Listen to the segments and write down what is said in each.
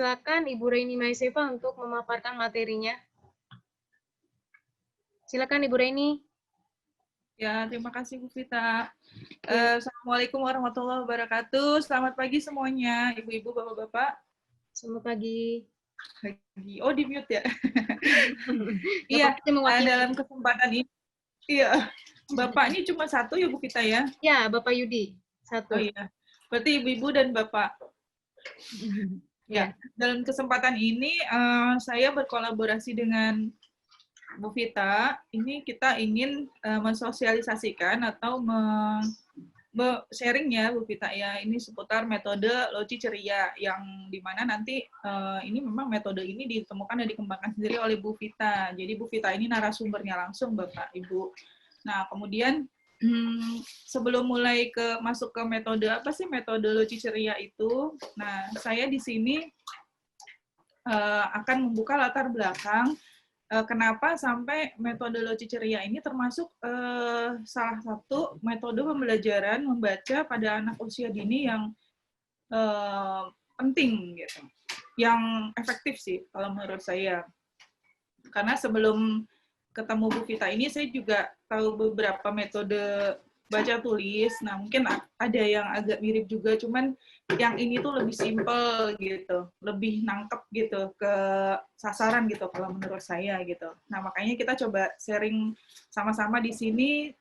silakan Ibu Reini Maiseva untuk memaparkan materinya. Silakan Ibu Reini. Ya, terima kasih Bu Vita. Assalamualaikum warahmatullahi wabarakatuh. Selamat pagi semuanya, Ibu-ibu, Bapak-bapak. Selamat pagi. Oh, di mute ya? Iya, dalam kesempatan ini, iya, Bapak ini cuma satu ya Bu Vita ya? Ya, Bapak Yudi, satu. Oh iya, berarti Ibu-ibu dan Bapak. Ya, dalam kesempatan ini saya berkolaborasi dengan Bu Vita. Ini kita ingin mensosialisasikan atau sharing ya Bu Vita ya, ini seputar metode Loci Ceria yang dimana nanti ini memang metode ini ditemukan dan dikembangkan sendiri oleh Bu Vita. Jadi Bu Vita ini narasumbernya langsung Bapak Ibu. Nah kemudian sebelum mulai masuk ke metode apa sih metode Loci Ceria itu, nah saya di sini akan membuka latar belakang kenapa sampai metode Loci Ceria ini termasuk salah satu metode pembelajaran membaca pada anak usia dini yang penting gitu, yang efektif sih kalau menurut saya. Karena sebelum ketemu Bu Vita ini saya juga tahu beberapa metode baca tulis. Nah, mungkin ada yang agak mirip juga, cuman yang ini tuh lebih simple gitu, lebih nangkep gitu ke sasaran gitu kalau menurut saya gitu. Nah, makanya kita coba sharing sama-sama di sini.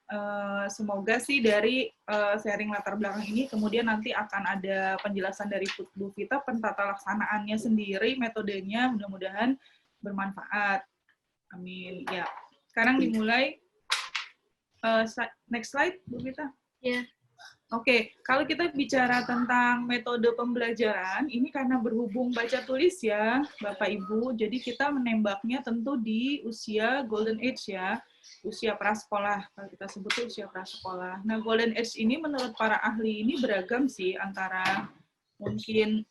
Semoga sih dari sharing latar belakang ini kemudian nanti akan ada penjelasan dari Bu Vita pentata laksanaannya sendiri, metodenya, mudah-mudahan bermanfaat. Amin. Ya. Sekarang dimulai. Next slide, Bu Vita. Ya. Oke, kalau kita bicara tentang metode pembelajaran, ini karena berhubung baca tulis ya, Bapak Ibu, jadi kita menembaknya tentu di usia golden age ya, usia prasekolah, kalau kita sebut usia prasekolah. Nah, golden age ini menurut para ahli ini beragam sih, antara mungkin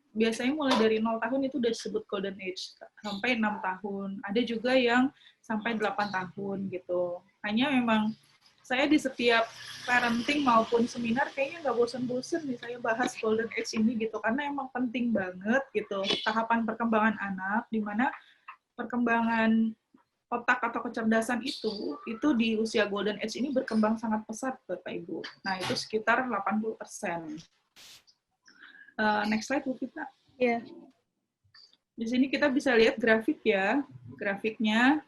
biasanya mulai dari 0 tahun itu udah disebut golden age, sampai 6 tahun. Ada juga yang sampai 8 tahun gitu. Hanya memang saya di setiap parenting maupun seminar kayaknya nggak bosen-bosen nih saya bahas golden age ini gitu, karena emang penting banget gitu tahapan perkembangan anak, di mana perkembangan otak atau kecerdasan itu di usia golden age ini berkembang sangat pesat Bapak Ibu. Nah itu sekitar 80%. Next slide Bu Vita. Ya. Di sini kita bisa lihat grafik ya, grafiknya.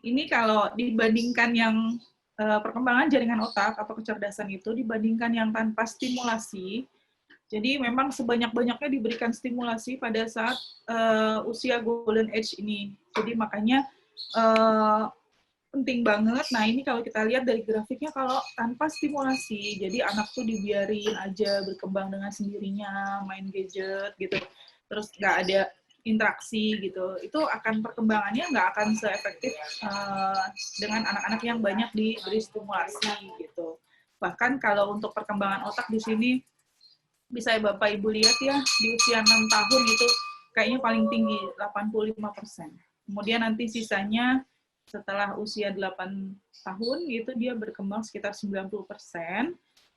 Ini kalau dibandingkan yang perkembangan jaringan otak atau kecerdasan itu dibandingkan yang tanpa stimulasi, jadi memang sebanyak-banyaknya diberikan stimulasi pada saat usia golden age ini. Jadi makanya penting banget. Nah ini kalau kita lihat dari grafiknya, kalau tanpa stimulasi, jadi anak tuh dibiarin aja berkembang dengan sendirinya, main gadget gitu, terus nggak ada interaksi gitu, itu akan perkembangannya nggak akan seefektif dengan anak-anak yang banyak diberi stimulasi gitu. Bahkan kalau untuk perkembangan otak di sini bisa Bapak Ibu lihat ya, di usia 6 tahun itu kayaknya paling tinggi, 85%. Kemudian nanti sisanya setelah usia 8 tahun itu dia berkembang sekitar 90%.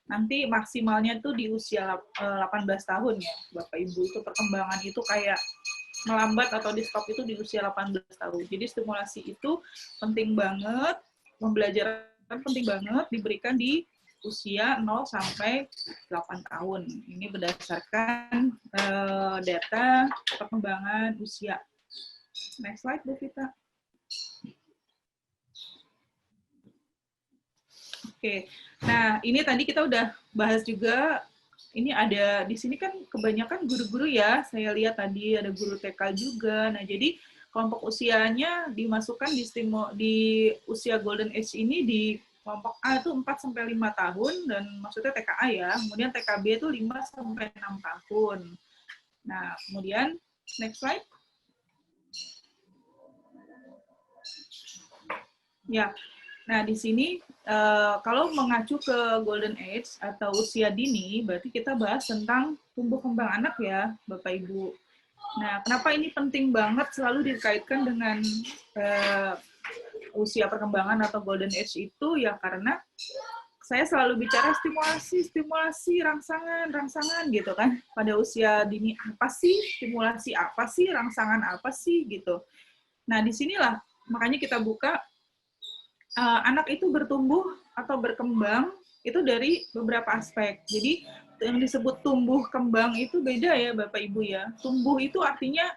Nanti maksimalnya tuh di usia 18 tahun ya, Bapak Ibu, itu perkembangan itu kayak melambat atau di stop itu di usia 18 tahun. Jadi stimulasi itu penting banget, pembelajaran penting banget diberikan di usia 0 sampai 8 tahun. Ini berdasarkan data perkembangan usia. Next slide, Bu Vita. Oke, nah ini tadi kita udah bahas juga. Ini ada di sini kan kebanyakan guru-guru ya. Saya lihat tadi ada guru TK juga. Nah jadi kelompok usianya dimasukkan di usia golden age ini di kelompok A itu 4 sampai 5 tahun dan maksudnya TKA ya. Kemudian TKB itu 5 sampai 6 tahun. Nah kemudian next slide. Ya. Nah, di sini kalau mengacu ke golden age atau usia dini, berarti kita bahas tentang tumbuh kembang anak ya, Bapak Ibu. Nah, kenapa ini penting banget selalu dikaitkan dengan usia perkembangan atau golden age itu? Ya karena saya selalu bicara stimulasi, rangsangan gitu kan. Pada usia dini apa sih, stimulasi apa sih, rangsangan apa sih gitu. Nah, disinilah makanya kita buka anak itu bertumbuh atau berkembang itu dari beberapa aspek. Jadi yang disebut tumbuh kembang itu beda ya Bapak Ibu ya. Tumbuh itu artinya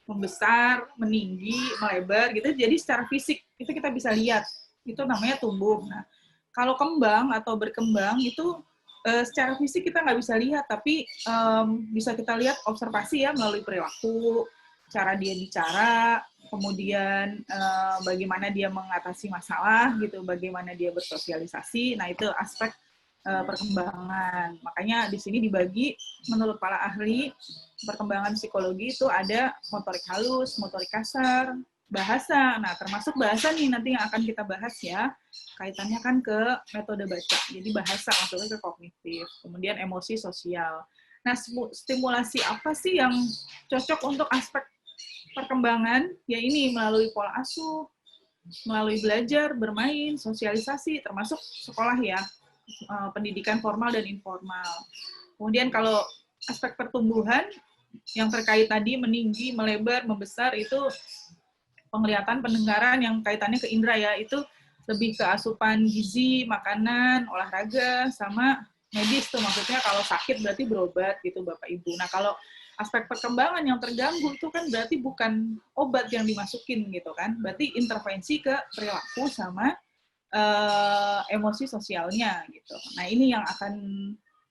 membesar, meninggi, melebar gitu. Jadi secara fisik itu kita bisa lihat. Itu namanya tumbuh. Nah, kalau kembang atau berkembang itu secara fisik kita nggak bisa lihat, tapi bisa kita lihat observasi ya melalui perilaku, cara dia bicara, kemudian bagaimana dia mengatasi masalah gitu, bagaimana dia bersosialisasi. Nah, itu aspek perkembangan. Makanya di sini dibagi menurut para ahli perkembangan psikologi itu ada motorik halus, motorik kasar, bahasa. Nah, termasuk bahasa nih nanti yang akan kita bahas ya. Kaitannya kan ke metode baca. Jadi bahasa maksudnya ke kognitif. Kemudian emosi sosial. Nah, stimulasi apa sih yang cocok untuk aspek perkembangan? Ya ini melalui pola asuh, melalui belajar, bermain, sosialisasi, termasuk sekolah ya, pendidikan formal dan informal. Kemudian kalau aspek pertumbuhan yang terkait tadi meninggi, melebar, membesar itu penglihatan, pendengaran yang kaitannya ke indera ya, itu lebih ke asupan gizi, makanan, olahraga, sama medis tuh maksudnya kalau sakit berarti berobat gitu Bapak Ibu. Nah, kalau aspek perkembangan yang terganggu itu kan berarti bukan obat yang dimasukin gitu kan, berarti intervensi ke perilaku sama emosi sosialnya gitu. Nah, ini yang akan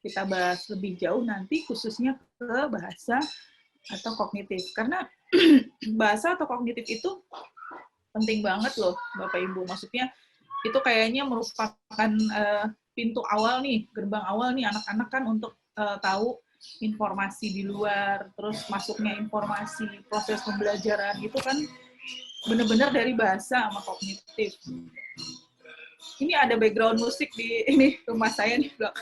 kita bahas lebih jauh nanti khususnya ke bahasa atau kognitif. Karena bahasa atau kognitif itu penting banget loh Bapak Ibu. Maksudnya itu kayaknya merupakan pintu awal nih, gerbang awal nih anak-anak kan untuk tahu informasi di luar, terus masuknya informasi, proses pembelajaran itu kan benar-benar dari bahasa sama kognitif. Ini ada background musik di ini rumah saya nih, Blok.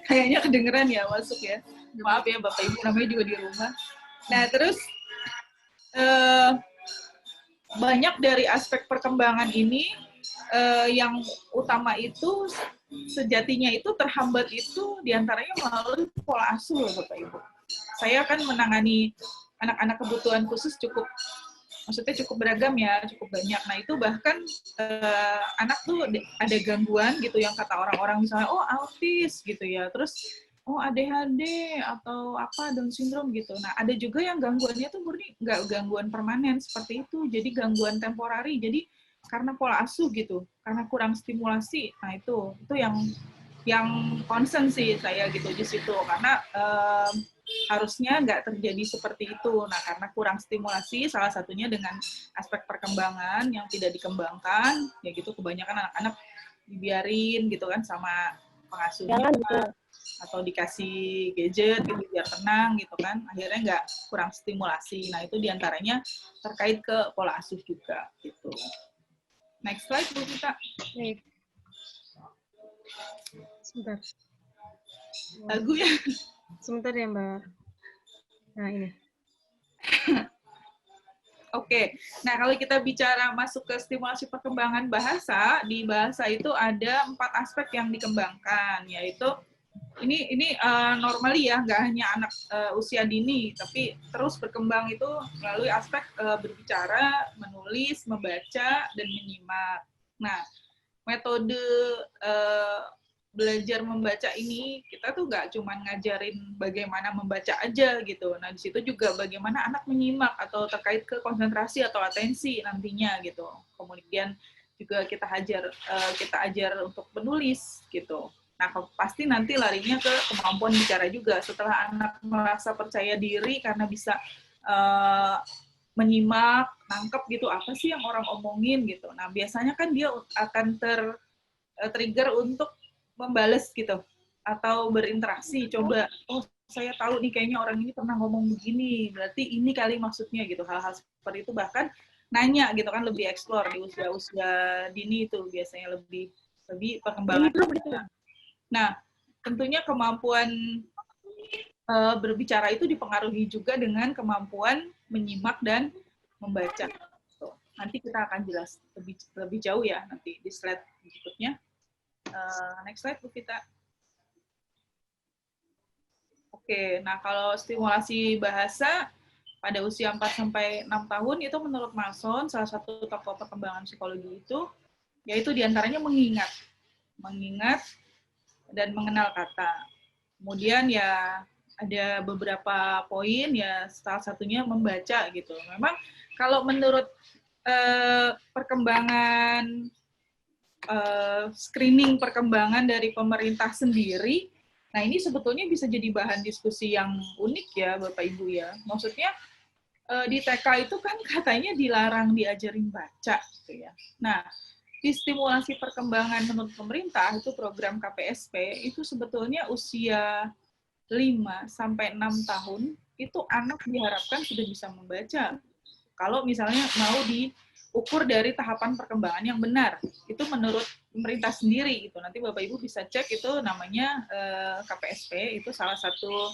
Kayaknya kedengeran ya masuk ya. Maaf ya Bapak Ibu, namanya juga di rumah. Nah, terus banyak dari aspek perkembangan ini yang utama itu sejatinya itu terhambat itu diantaranya melalui pola asuh Bapak Ibu. Saya kan menangani anak-anak kebutuhan khusus maksudnya cukup beragam ya, cukup banyak. Nah itu bahkan anak tuh ada gangguan gitu yang kata orang-orang misalnya, oh autis gitu ya, terus oh ADHD atau apa Down syndrome gitu. Nah ada juga yang gangguannya tuh murni nggak gangguan permanen seperti itu, jadi gangguan temporari. Jadi karena pola asuh gitu, karena kurang stimulasi. Nah itu yang concern sih saya gitu di situ karena harusnya nggak terjadi seperti itu. Nah, karena kurang stimulasi, salah satunya dengan aspek perkembangan yang tidak dikembangkan, ya gitu kebanyakan anak-anak dibiarin gitu kan sama pengasuhnya atau dikasih gadget gitu biar tenang gitu kan, akhirnya nggak kurang stimulasi. Nah, itu diantaranya terkait ke pola asuh juga gitu. Next slide, Bu Vita. Sebentar. Lagu ya. Sebentar ya, Mbak. Nah, ini. Oke, nah kalau kita bicara masuk ke stimulasi perkembangan bahasa, di bahasa itu ada 4 aspek yang dikembangkan, yaitu ini normally ya, nggak hanya anak usia dini, tapi terus berkembang itu melalui aspek berbicara, menulis, membaca, dan menyimak. Nah, metode belajar membaca ini kita tuh nggak cuma ngajarin bagaimana membaca aja gitu. Nah, di situ juga bagaimana anak menyimak atau terkait ke konsentrasi atau atensi nantinya gitu. Kemudian juga kita ajar untuk menulis gitu. Nah, pasti nanti larinya ke kemampuan bicara juga. Setelah anak merasa percaya diri karena bisa menyimak, nangkep gitu apa sih yang orang omongin gitu. Nah, biasanya kan dia akan trigger untuk membalas gitu atau berinteraksi, coba oh saya tahu nih kayaknya orang ini pernah ngomong begini, berarti ini kali maksudnya gitu. Hal-hal seperti itu, bahkan nanya gitu kan, lebih eksplor di usia dini itu biasanya lebih perkembangan. Nah, tentunya kemampuan berbicara itu dipengaruhi juga dengan kemampuan menyimak dan membaca. Nanti kita akan jelas lebih jauh ya nanti di slide berikutnya. Next slide, Bu Vita. Oke, nah kalau stimulasi bahasa pada usia 4-6 tahun itu menurut Mason, salah satu tokoh perkembangan psikologi itu, yaitu diantaranya mengingat dan mengenal kata. Kemudian ya ada beberapa poin, ya salah satunya membaca gitu. Memang kalau menurut perkembangan screening perkembangan dari pemerintah sendiri, nah ini sebetulnya bisa jadi bahan diskusi yang unik ya Bapak Ibu ya. Maksudnya di TK itu kan katanya dilarang diajarin baca gitu ya. Nah, di stimulasi perkembangan menurut pemerintah itu program KPSP itu sebetulnya usia 5-6 tahun itu anak diharapkan sudah bisa membaca. Kalau misalnya mau diukur dari tahapan perkembangan yang benar, itu menurut pemerintah sendiri gitu. Nanti Bapak Ibu bisa cek, itu namanya KPSP, itu salah satu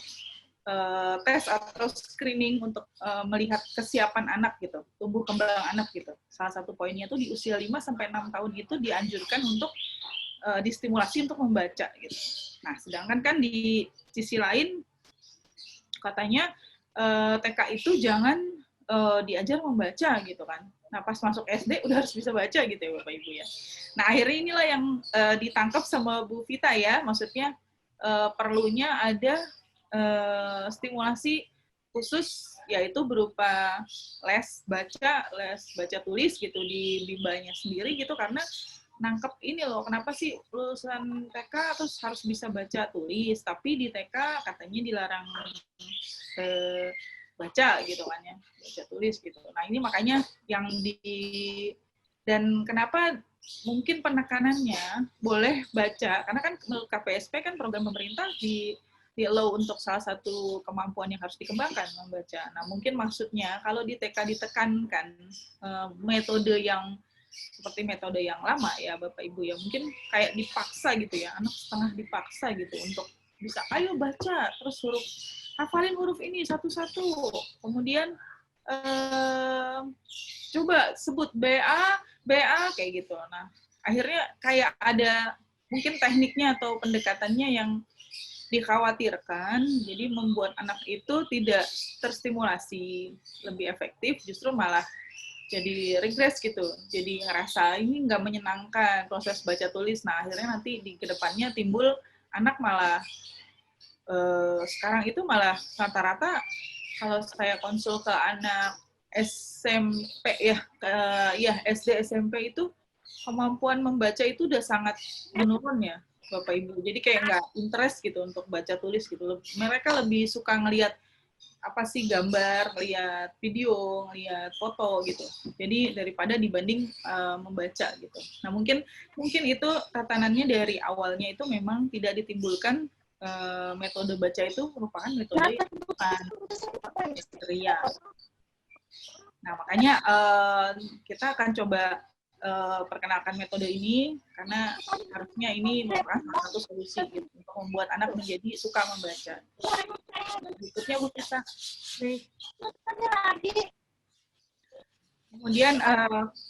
tes atau screening untuk melihat kesiapan anak gitu, tumbuh kembang anak gitu. Salah satu poinnya itu di usia 5-6 tahun itu dianjurkan untuk distimulasi untuk membaca gitu. Nah, sedangkan kan di sisi lain katanya TK itu jangan diajar membaca gitu kan. Nah, pas masuk SD udah harus bisa baca gitu ya Bapak Ibu ya. Nah, akhirnya inilah yang ditangkap sama Bu Vita ya, maksudnya perlunya ada stimulasi khusus, yaitu berupa les baca tulis gitu di bimbanya sendiri gitu, karena nangkep ini loh, kenapa sih lulusan TK terus harus bisa baca tulis, tapi di TK katanya dilarang baca gitu kan ya, baca tulis gitu. Nah ini makanya yang dan kenapa mungkin penekanannya boleh baca, karena kan menurut KPSP kan program pemerintah di allow untuk salah satu kemampuan yang harus dikembangkan, membaca. Nah mungkin maksudnya kalau di TK ditekankan metode yang seperti metode yang lama ya Bapak Ibu ya, mungkin kayak dipaksa gitu ya, anak setengah dipaksa gitu untuk bisa ayo baca, terus hafalin huruf ini satu-satu, kemudian coba sebut BA kayak gitu. Nah akhirnya kayak ada mungkin tekniknya atau pendekatannya yang dikhawatirkan, jadi membuat anak itu tidak terstimulasi lebih efektif, justru malah jadi regres gitu, jadi ngerasa ini nggak menyenangkan proses baca tulis. Nah akhirnya nanti di kedepannya timbul anak malah sekarang itu malah rata-rata kalau saya konsul ke anak SMP ya SD SMP itu kemampuan membaca itu udah sangat menurun ya Bapak Ibu. Jadi kayak nggak interest gitu untuk baca tulis gitu. Mereka lebih suka ngelihat apa sih gambar, lihat video, lihat foto gitu. Jadi daripada dibanding membaca gitu. Nah mungkin itu tatanannya dari awalnya itu memang tidak ditimbulkan metode baca itu merupakan metode yang bukan material. Nah makanya kita akan coba perkenalkan metode ini, karena harusnya ini merupakan salah satu solusi gitu, untuk membuat anak menjadi suka membaca. Berikutnya Bu Tisa. Kemudian,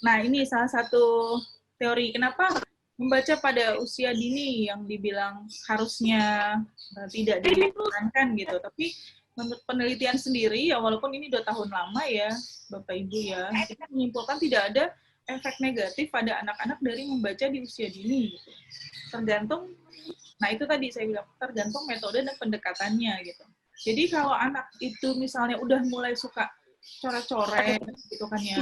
nah ini salah satu teori kenapa membaca pada usia dini yang dibilang harusnya tidak disarankan gitu, tapi menurut penelitian sendiri ya, walaupun ini 2 tahun lama ya Bapak Ibu ya, kita menyimpulkan tidak ada efek negatif pada anak-anak dari membaca di usia dini gitu. Tergantung, nah itu tadi saya bilang, tergantung metode dan pendekatannya gitu. Jadi kalau anak itu misalnya udah mulai suka coret-coret gitu kan ya,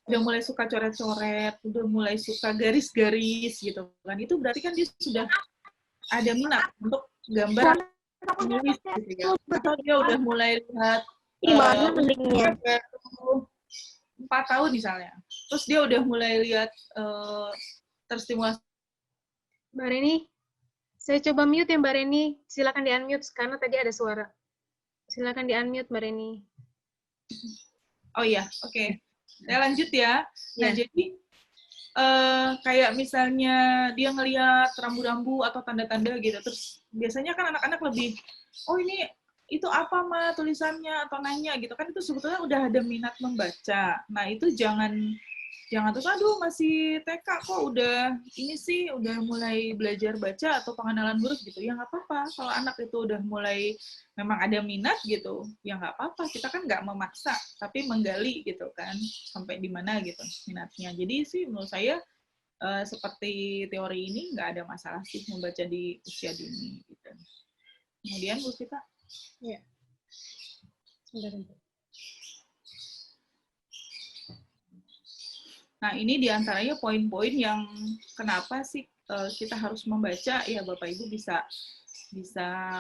udah mulai suka coret-coret, udah mulai suka garis-garis gitu kan, itu berarti kan dia sudah ada minat untuk gambar, menulis gitu ya. Atau dia udah mulai lihat 4 tahun misalnya, terus dia udah mulai lihat terstimulasi. Mbak Reni, saya coba mute ya Mbak Reni. Silakan di-unmute karena tadi ada suara. Silakan di-unmute Mbak Reni. Oh iya, oke. Saya lanjut ya. Nah, jadi kayak misalnya dia ngelihat rambu-rambu atau tanda-tanda gitu, terus biasanya kan anak-anak lebih, oh ini itu apa Ma tulisannya, atau nanya gitu kan, itu sebetulnya udah ada minat membaca. Nah itu jangan Jangan terus, aduh masih TK kok udah ini sih, udah mulai belajar baca atau pengenalan huruf gitu. Ya nggak apa-apa, kalau anak itu udah mulai memang ada minat gitu, ya nggak apa-apa. Kita kan nggak memaksa, tapi menggali gitu kan, sampai di mana gitu minatnya. Jadi sih menurut saya seperti teori ini nggak ada masalah sih membaca di usia dini. Gitu. Kemudian Bu Vita. Ya. Sebentar. Nah, ini diantaranya poin-poin yang kenapa sih kita harus membaca, ya Bapak Ibu bisa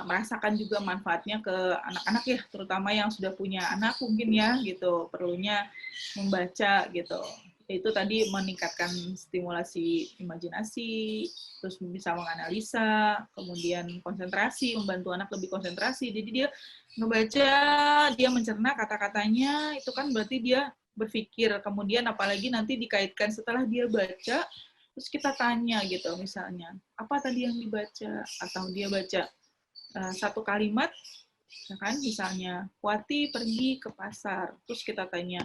merasakan juga manfaatnya ke anak-anak ya, terutama yang sudah punya anak mungkin ya, gitu, perlunya membaca gitu. Itu tadi meningkatkan stimulasi imajinasi, terus bisa menganalisa, kemudian konsentrasi, membantu anak lebih konsentrasi. Jadi dia ngebaca, dia mencerna kata-katanya, itu kan berarti dia berpikir, kemudian apalagi nanti dikaitkan setelah dia baca, terus kita tanya gitu misalnya, apa tadi yang dibaca? Atau dia baca satu kalimat, ya kan, misalnya, Wati pergi ke pasar, terus kita tanya,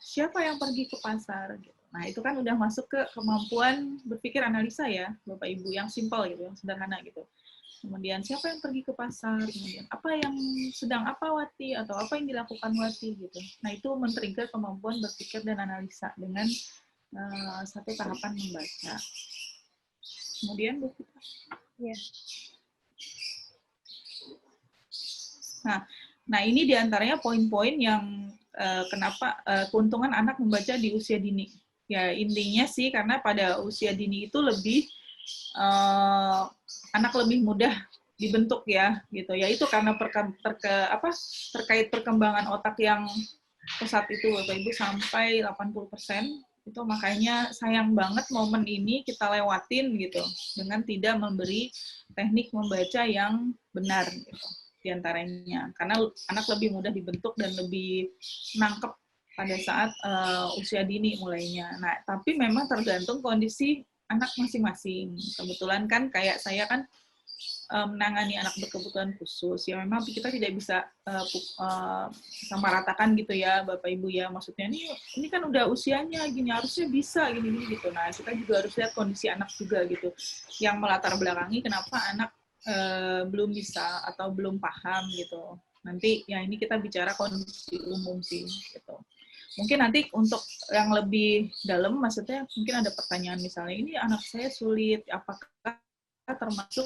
siapa yang pergi ke pasar? Gitu. Nah itu kan udah masuk ke kemampuan berpikir analisa ya, Bapak Ibu, yang simpel gitu, yang sederhana gitu. Kemudian siapa yang pergi ke pasar, kemudian apa yang sedang apa Wati, atau apa yang dilakukan Wati gitu. Nah itu men-trigger kemampuan berpikir dan analisa dengan satu tahapan membaca. Kemudian Bu Fita. Ya. Nah ini diantaranya poin-poin yang kenapa keuntungan anak membaca di usia dini. Ya intinya sih karena pada usia dini itu lebih anak lebih mudah dibentuk ya gitu ya, itu karena terkait perkembangan otak yang pesat itu Bapak Ibu sampai 80%, itu makanya sayang banget momen ini kita lewatin gitu dengan tidak memberi teknik membaca yang benar gitu diantaranya, karena anak lebih mudah dibentuk dan lebih nangkep pada saat usia dini mulainya. Nah tapi memang tergantung kondisi anak masing-masing. Kebetulan kan kayak saya kan menangani anak berkebutuhan khusus, ya memang kita tidak bisa samaratakan gitu ya Bapak Ibu ya, maksudnya ini kan udah usianya gini, harusnya bisa gini gitu. Nah kita juga harus lihat kondisi anak juga gitu, yang melatar belakangi kenapa anak belum bisa atau belum paham gitu. Nanti ya ini kita bicara kondisi umum sih gitu. Mungkin nanti untuk yang lebih dalam, maksudnya mungkin ada pertanyaan misalnya, ini anak saya sulit, apakah termasuk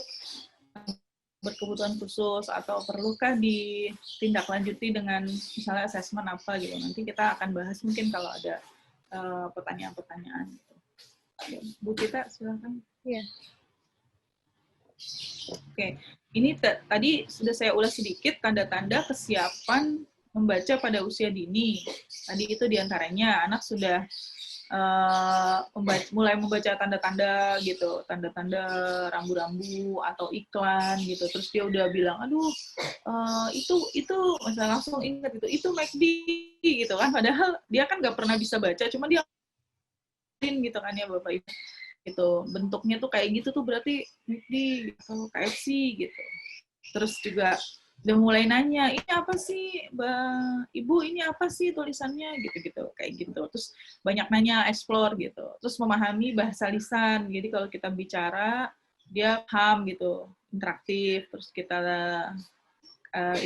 berkebutuhan khusus atau perlukah ditindaklanjuti dengan misalnya asesmen apa gitu. Nanti kita akan bahas mungkin kalau ada pertanyaan-pertanyaan. Bu Tita, silakan. Ya. Oke, ini tadi sudah saya ulas sedikit tanda-tanda kesiapan membaca pada usia dini. Tadi itu diantaranya anak sudah mulai membaca tanda-tanda gitu, tanda-tanda rambu-rambu atau iklan gitu. Terus dia udah bilang, aduh itu misalnya langsung ingat itu McD gitu kan. Padahal dia kan nggak pernah bisa baca, cuma dia gitu kan ya Bapak Ibu. Gitu, bentuknya tuh kayak gitu tuh berarti McD atau KFC gitu. Terus juga udah mulai nanya, ini apa sih Mbak Ibu, ini apa sih tulisannya gitu-gitu, kayak gitu. Terus banyak nanya, explore gitu. Terus memahami bahasa lisan. Jadi kalau kita bicara, dia paham gitu, interaktif. Terus kita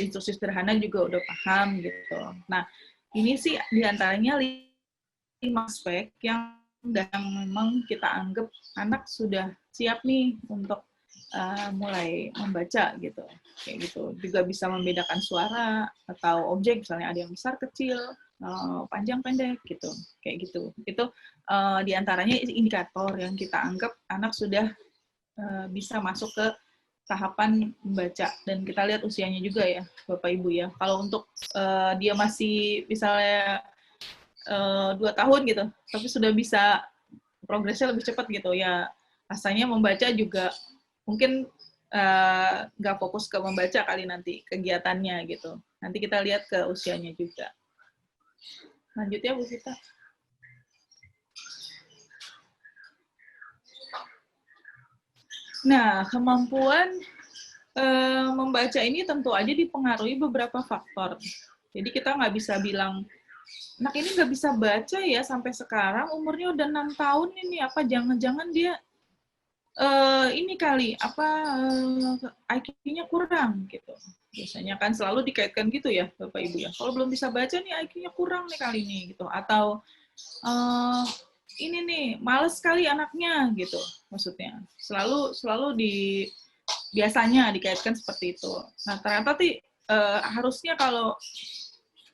instruksi sederhana juga udah paham gitu. Nah, ini sih diantaranya 5 aspek yang memang kita anggap anak sudah siap nih untuk mulai membaca gitu, kayak gitu. Juga bisa membedakan suara atau objek, misalnya ada yang besar kecil, panjang pendek gitu, kayak gitu. Itu diantaranya indikator yang kita anggap anak sudah bisa masuk ke tahapan membaca, dan kita lihat usianya juga ya Bapak Ibu ya. Kalau untuk dia masih misalnya 2 tahun gitu, tapi sudah bisa progresnya lebih cepat gitu ya, rasanya membaca juga mungkin nggak fokus ke membaca kali nanti kegiatannya gitu. Nanti kita lihat ke usianya juga. Lanjutnya Bu Sita. Nah, kemampuan membaca ini tentu aja dipengaruhi beberapa faktor. Jadi kita nggak bisa bilang anak ini nggak bisa baca ya sampai sekarang, umurnya udah 6 tahun ini, apa jangan-jangan dia ini kali IQ-nya kurang gitu. Biasanya kan selalu dikaitkan gitu ya Bapak Ibu ya. Kalau belum bisa baca nih IQ-nya kurang nih kali ini gitu. Atau ini nih males sekali anaknya gitu. Maksudnya selalu biasanya dikaitkan seperti itu. Nah ternyata harusnya kalau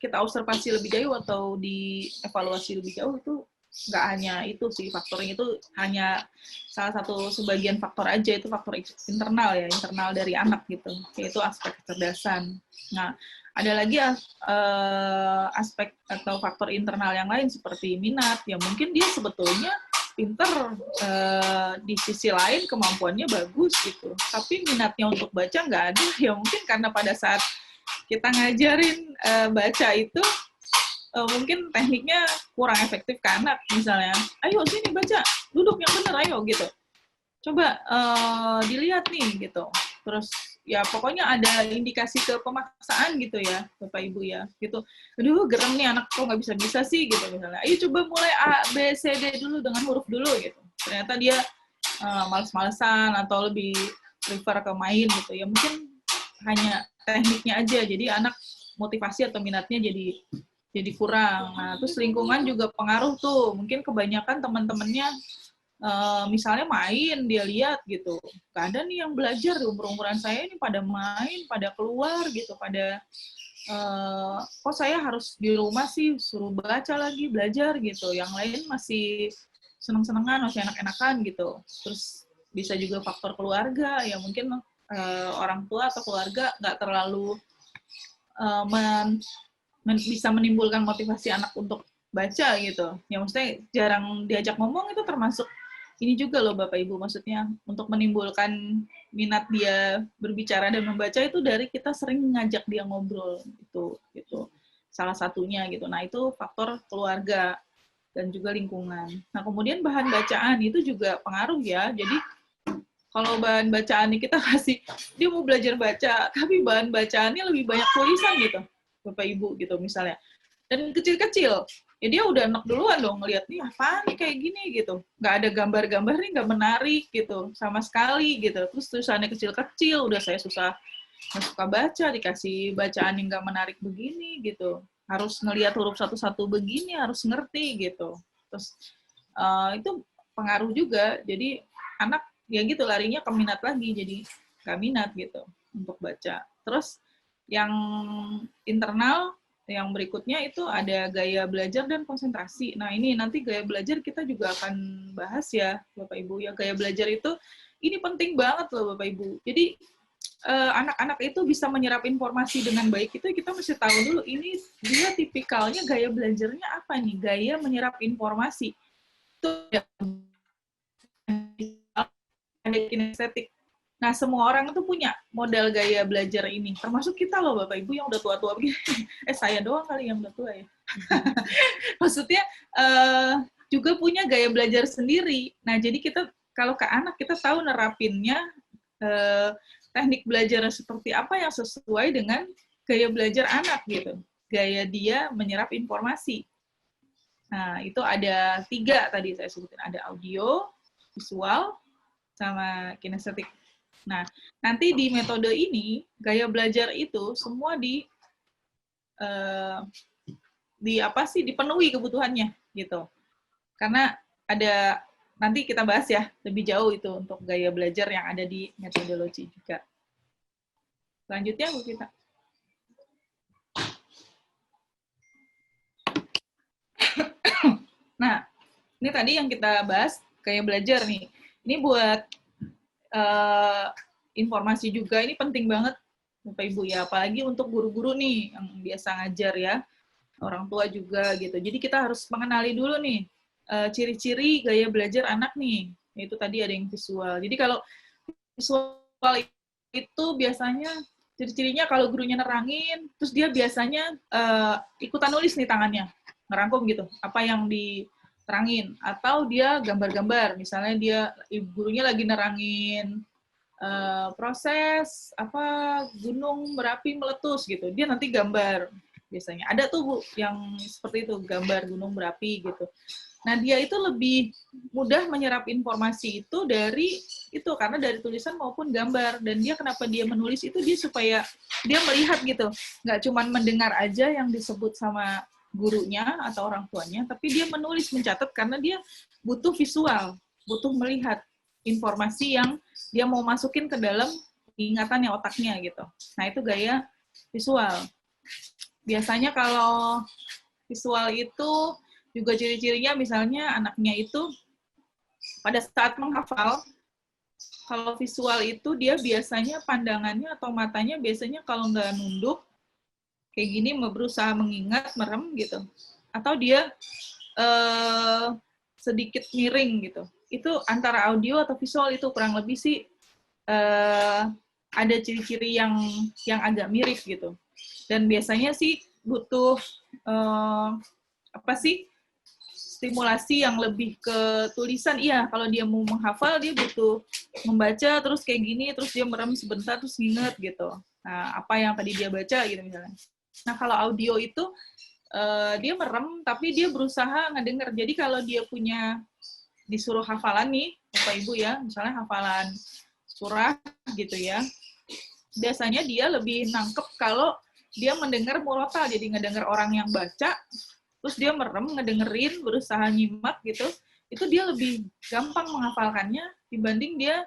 kita observasi lebih jauh atau dievaluasi lebih jauh itu nggak hanya itu sih, faktornya itu hanya salah satu sebagian faktor aja, itu faktor internal ya, internal dari anak gitu, yaitu aspek kecerdasan. Nah, ada lagi aspek atau faktor internal yang lain seperti minat, ya mungkin dia sebetulnya pinter, di sisi lain kemampuannya bagus gitu, tapi minatnya untuk baca nggak ada, ya mungkin karena pada saat kita ngajarin baca itu mungkin tekniknya kurang efektif ke anak, misalnya, ayo sini baca, duduk yang benar, ayo gitu. Coba dilihat nih gitu. Terus ya pokoknya ada indikasi ke pemaksaan gitu ya, Bapak Ibu ya. Gitu. Aduh, gerem nih anak kok nggak bisa-bisa sih gitu misalnya. Ayo coba mulai A, B, C, D dulu dengan huruf dulu gitu. Ternyata dia males-malesan atau lebih prefer ke main gitu. Ya mungkin hanya tekniknya aja. Jadi anak motivasi atau minatnya jadi kurang. Nah, terus lingkungan juga pengaruh tuh. Mungkin kebanyakan teman-temannya misalnya main, dia lihat gitu. Gak ada nih yang belajar di umur-umuran saya ini pada main, pada keluar gitu, pada kok saya harus di rumah sih suruh baca lagi, belajar gitu. Yang lain masih seneng-senengan, masih enak-enakan gitu. Terus bisa juga faktor keluarga, ya mungkin orang tua atau keluarga nggak terlalu bisa menimbulkan motivasi anak untuk baca gitu. Ya maksudnya jarang diajak ngomong itu termasuk ini juga loh Bapak Ibu, maksudnya untuk menimbulkan minat dia berbicara dan membaca itu dari kita sering ngajak dia ngobrol gitu. Salah satunya gitu. Nah, itu faktor keluarga dan juga lingkungan. Nah, kemudian bahan bacaan itu juga pengaruh ya. Jadi kalau bahan bacaan kita kasih dia mau belajar baca, tapi bahan bacaannya lebih banyak tulisan gitu. Bapak Ibu gitu misalnya. Dan kecil-kecil, ya dia udah enak duluan dong ngeliat nih apa nih kayak gini gitu. Nggak ada gambar-gambar nih, nggak menarik gitu sama sekali gitu. Terus tulisannya kecil-kecil, udah saya nggak suka baca, dikasih bacaan yang nggak menarik begini gitu. Harus ngeliat huruf satu-satu begini, harus ngerti gitu. Terus itu pengaruh juga. Jadi anak ya gitu larinya ke minat lagi, jadi nggak minat gitu untuk baca. Terus yang internal, yang berikutnya itu ada gaya belajar dan konsentrasi. Nah ini nanti gaya belajar kita juga akan bahas ya Bapak Ibu. Ya gaya belajar itu ini penting banget loh Bapak Ibu. Jadi anak-anak itu bisa menyerap informasi dengan baik itu kita mesti tahu dulu ini dia tipikalnya gaya belajarnya apa nih, gaya menyerap informasi. Itu ada kinestetik. Nah, semua orang itu punya model gaya belajar ini. Termasuk kita loh, Bapak Ibu yang udah tua-tua begini. Saya doang kali yang udah tua ya. Maksudnya, juga punya gaya belajar sendiri. Nah, jadi kita, kalau ke anak, kita tahu nerapinnya teknik belajar seperti apa yang sesuai dengan gaya belajar anak, gitu. Gaya dia menyerap informasi. Nah, itu ada 3 tadi saya sebutin. Ada audio, visual, sama kinestetik. Nah, nanti di metode ini gaya belajar itu semua dipenuhi kebutuhannya gitu. Karena ada nanti kita bahas ya lebih jauh itu untuk gaya belajar yang ada di metodologi juga. Selanjutnya Bu Vita. Nah, ini tadi yang kita bahas gaya belajar nih. Ini buat informasi juga, ini penting banget Bapak Ibu ya, apalagi untuk guru-guru nih yang biasa ngajar ya, orang tua juga gitu. Jadi kita harus mengenali dulu nih ciri-ciri gaya belajar anak nih, yaitu tadi ada yang visual. Jadi kalau visual itu biasanya ciri-cirinya kalau gurunya nerangin, terus dia biasanya ikutan nulis nih tangannya, ngerangkum gitu, apa yang diterangin. Atau dia gambar-gambar, misalnya gurunya lagi nerangin proses gunung berapi meletus gitu, dia nanti gambar biasanya. Ada tuh Bu yang seperti itu, gambar gunung berapi gitu. Nah, dia itu lebih mudah menyerap informasi itu dari itu, karena dari tulisan maupun gambar. Dan dia kenapa dia menulis itu, dia supaya dia melihat gitu. Nggak cuma mendengar aja yang disebut sama gurunya atau orang tuanya, tapi dia menulis, mencatat, karena dia butuh visual, butuh melihat informasi yang dia mau masukin ke dalam ingatannya, otaknya gitu. Nah, itu gaya visual. Biasanya kalau visual itu juga ciri-cirinya misalnya anaknya itu pada saat menghafal, kalau visual itu dia biasanya pandangannya atau matanya biasanya kalau nggak nunduk, kayak gini berusaha mengingat, merem gitu. Atau dia sedikit miring gitu. Itu antara audio atau visual itu kurang lebih sih ada ciri-ciri yang agak mirip gitu. Dan biasanya sih butuh apa sih, stimulasi yang lebih ke tulisan. Iya, kalau dia mau menghafal, dia butuh membaca, terus kayak gini, terus dia merem sebentar, terus nginget gitu. Nah, apa yang tadi dia baca gitu misalnya. Nah, kalau audio itu, dia merem, tapi dia berusaha ngedenger. Jadi kalau dia punya, disuruh hafalan nih, Bapak Ibu ya, misalnya hafalan surah gitu ya, biasanya dia lebih nangkep kalau dia mendengar murotal, jadi ngedenger orang yang baca, terus dia merem, ngedengerin, berusaha nyimak gitu, itu dia lebih gampang menghafalkannya dibanding dia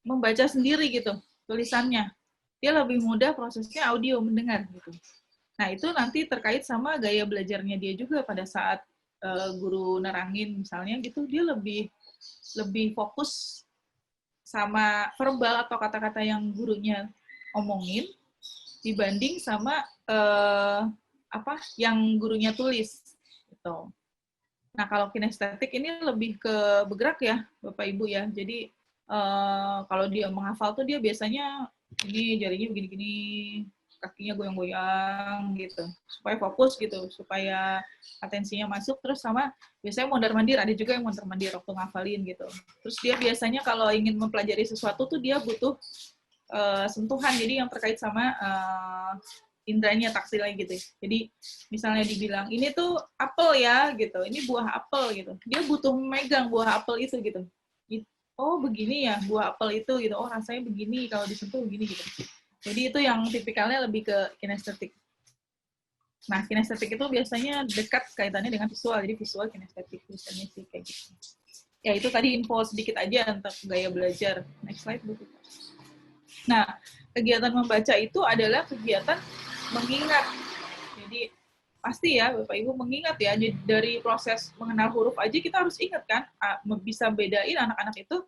membaca sendiri gitu, tulisannya. Dia lebih mudah prosesnya audio, mendengar gitu. Nah, itu nanti terkait sama gaya belajarnya dia juga pada saat guru nerangin misalnya gitu, dia lebih fokus sama verbal atau kata-kata yang gurunya omongin dibanding sama yang gurunya tulis gitu. Nah, kalau kinestetik ini lebih ke bergerak ya, Bapak Ibu ya. Jadi kalau dia menghafal tuh dia biasanya ini jarinya begini-gini, kakinya goyang-goyang gitu, supaya fokus gitu, supaya atensinya masuk. Terus sama biasanya mondar-mandir, ada juga yang mondar-mandir waktu ngafalin gitu. Terus dia biasanya kalau ingin mempelajari sesuatu tuh dia butuh sentuhan, jadi yang terkait sama indranya, taktilnya gitu. Jadi misalnya dibilang ini tuh apel ya gitu, ini buah apel gitu, dia butuh megang buah apel itu gitu. Oh begini ya buah apel itu gitu, oh rasanya begini kalau disentuh begini gitu. Jadi itu yang tipikalnya lebih ke kinestetik. Nah, kinestetik itu biasanya dekat kaitannya dengan visual, jadi visual kinestetik biasanya sih kayak gitu. Ya itu tadi info sedikit aja untuk gaya belajar. Next slide, Bu. Nah, kegiatan membaca itu adalah kegiatan mengingat. Jadi pasti ya Bapak Ibu mengingat ya, dari proses mengenal huruf aja kita harus ingat kan, bisa bedain anak-anak itu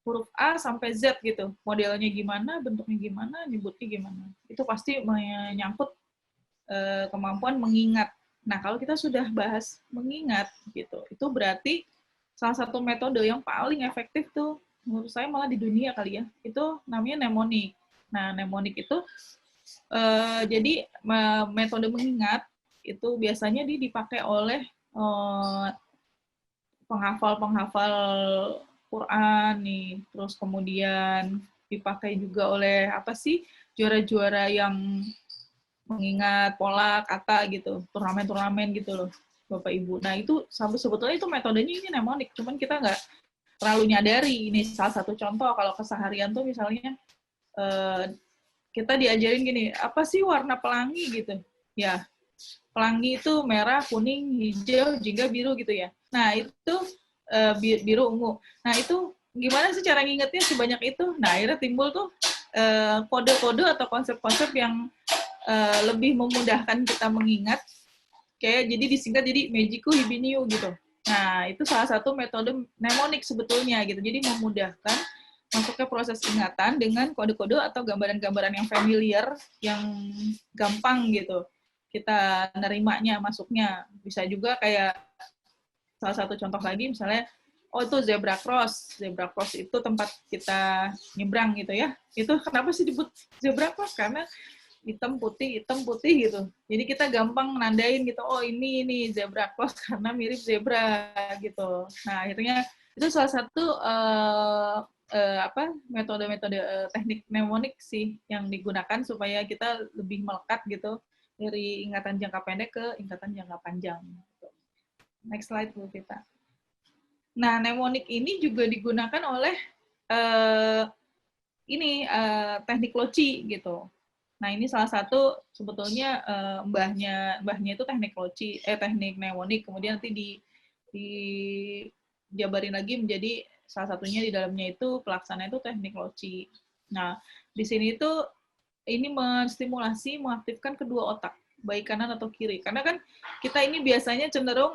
huruf A sampai Z gitu, modelnya gimana, bentuknya gimana, nyebutnya gimana. Itu pasti menyangkut kemampuan mengingat. Nah, kalau kita sudah bahas mengingat gitu, itu berarti salah satu metode yang paling efektif tuh menurut saya malah di dunia kali ya, itu namanya mnemonik. Nah, mnemonik itu jadi metode mengingat itu biasanya dipakai oleh penghafal-penghafal Quran nih, terus kemudian dipakai juga oleh juara-juara yang mengingat pola kata gitu, turnamen-turnamen gitu loh, Bapak Ibu. Nah, itu sebetulnya itu metodenya ini mnemonik, cuman kita nggak terlalu nyadari. Ini salah satu contoh kalau keseharian tuh misalnya kita diajarin gini, apa sih warna pelangi gitu? Ya, pelangi itu merah, kuning, hijau, jingga, biru gitu ya. Nah, itu biru, ungu. Nah, itu gimana sih cara ngingetnya sebanyak itu? Nah, akhirnya timbul tuh kode-kode atau konsep-konsep yang lebih memudahkan kita mengingat. Kayak jadi disingkat jadi Mejiku Hibiniu gitu. Nah, itu salah satu metode mnemonik sebetulnya gitu. Jadi memudahkan masuknya proses ingatan dengan kode-kode atau gambaran-gambaran yang familiar, yang gampang gitu. Kita nerimanya, masuknya. Bisa juga kayak salah satu contoh lagi misalnya, oh itu zebra cross. Zebra cross itu tempat kita nyebrang gitu ya. Itu kenapa sih disebut zebra cross? Karena hitam putih gitu. Jadi kita gampang nandain gitu, oh ini zebra cross karena mirip zebra gitu. Nah, akhirnya itu salah satu metode-metode teknik mnemonik sih yang digunakan supaya kita lebih melekat gitu dari ingatan jangka pendek ke ingatan jangka panjang. Next slide, Bu Vita. Nah, mnemonik ini juga digunakan oleh teknik loci gitu. Nah, ini salah satu sebetulnya mbahnya itu teknik loci, teknik mnemonik, kemudian nanti dijabarin lagi menjadi salah satunya di dalamnya itu pelaksana itu teknik loci. Nah, di sini itu ini menstimulasi, mengaktifkan kedua otak, baik kanan atau kiri. Karena kan kita ini biasanya cenderung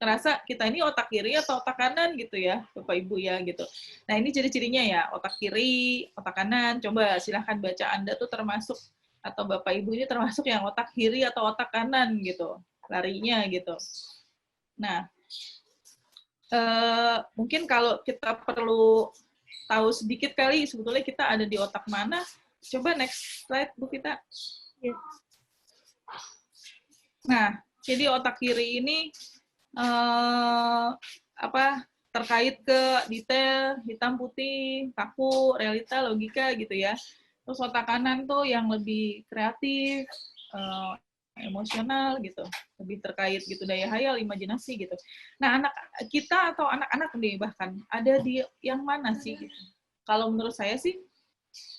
ngerasa kita ini otak kiri atau otak kanan gitu ya, Bapak Ibu ya gitu. Nah, ini ciri-cirinya ya, otak kiri, otak kanan. Coba silahkan baca Anda tuh termasuk, atau Bapak Ibu ini termasuk yang otak kiri atau otak kanan gitu, larinya gitu. Nah, mungkin kalau kita perlu tahu sedikit kali sebetulnya kita ada di otak mana. Coba next slide, Bu Vita. Nah, jadi otak kiri ini terkait ke detail, hitam putih, kaku, realita, logika gitu ya. Terus otak kanan tuh yang lebih kreatif, emosional gitu, lebih terkait gitu daya hayal, imajinasi gitu. Nah, anak kita atau anak-anak nih bahkan ada di yang mana sih gitu. Kalau menurut saya sih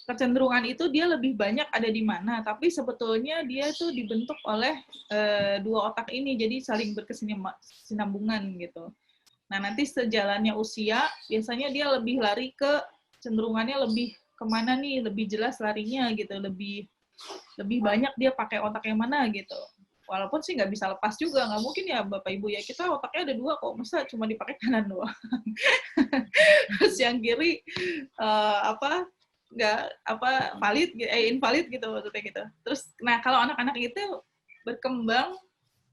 kecenderungan itu dia lebih banyak ada di mana, tapi sebetulnya dia tuh dibentuk oleh dua otak ini, jadi saling berkesinambungan gitu. Nah, nanti sejalannya usia, biasanya dia lebih lari ke, cenderungannya lebih kemana nih, lebih jelas larinya gitu, lebih banyak dia pakai otak yang mana gitu. Walaupun sih nggak bisa lepas juga, nggak mungkin ya Bapak Ibu ya, kita otaknya ada dua kok, masa cuma dipakai kanan doang. Terus yang kiri valid invalid gitu maksudnya gitu. Terus nah kalau anak-anak itu berkembang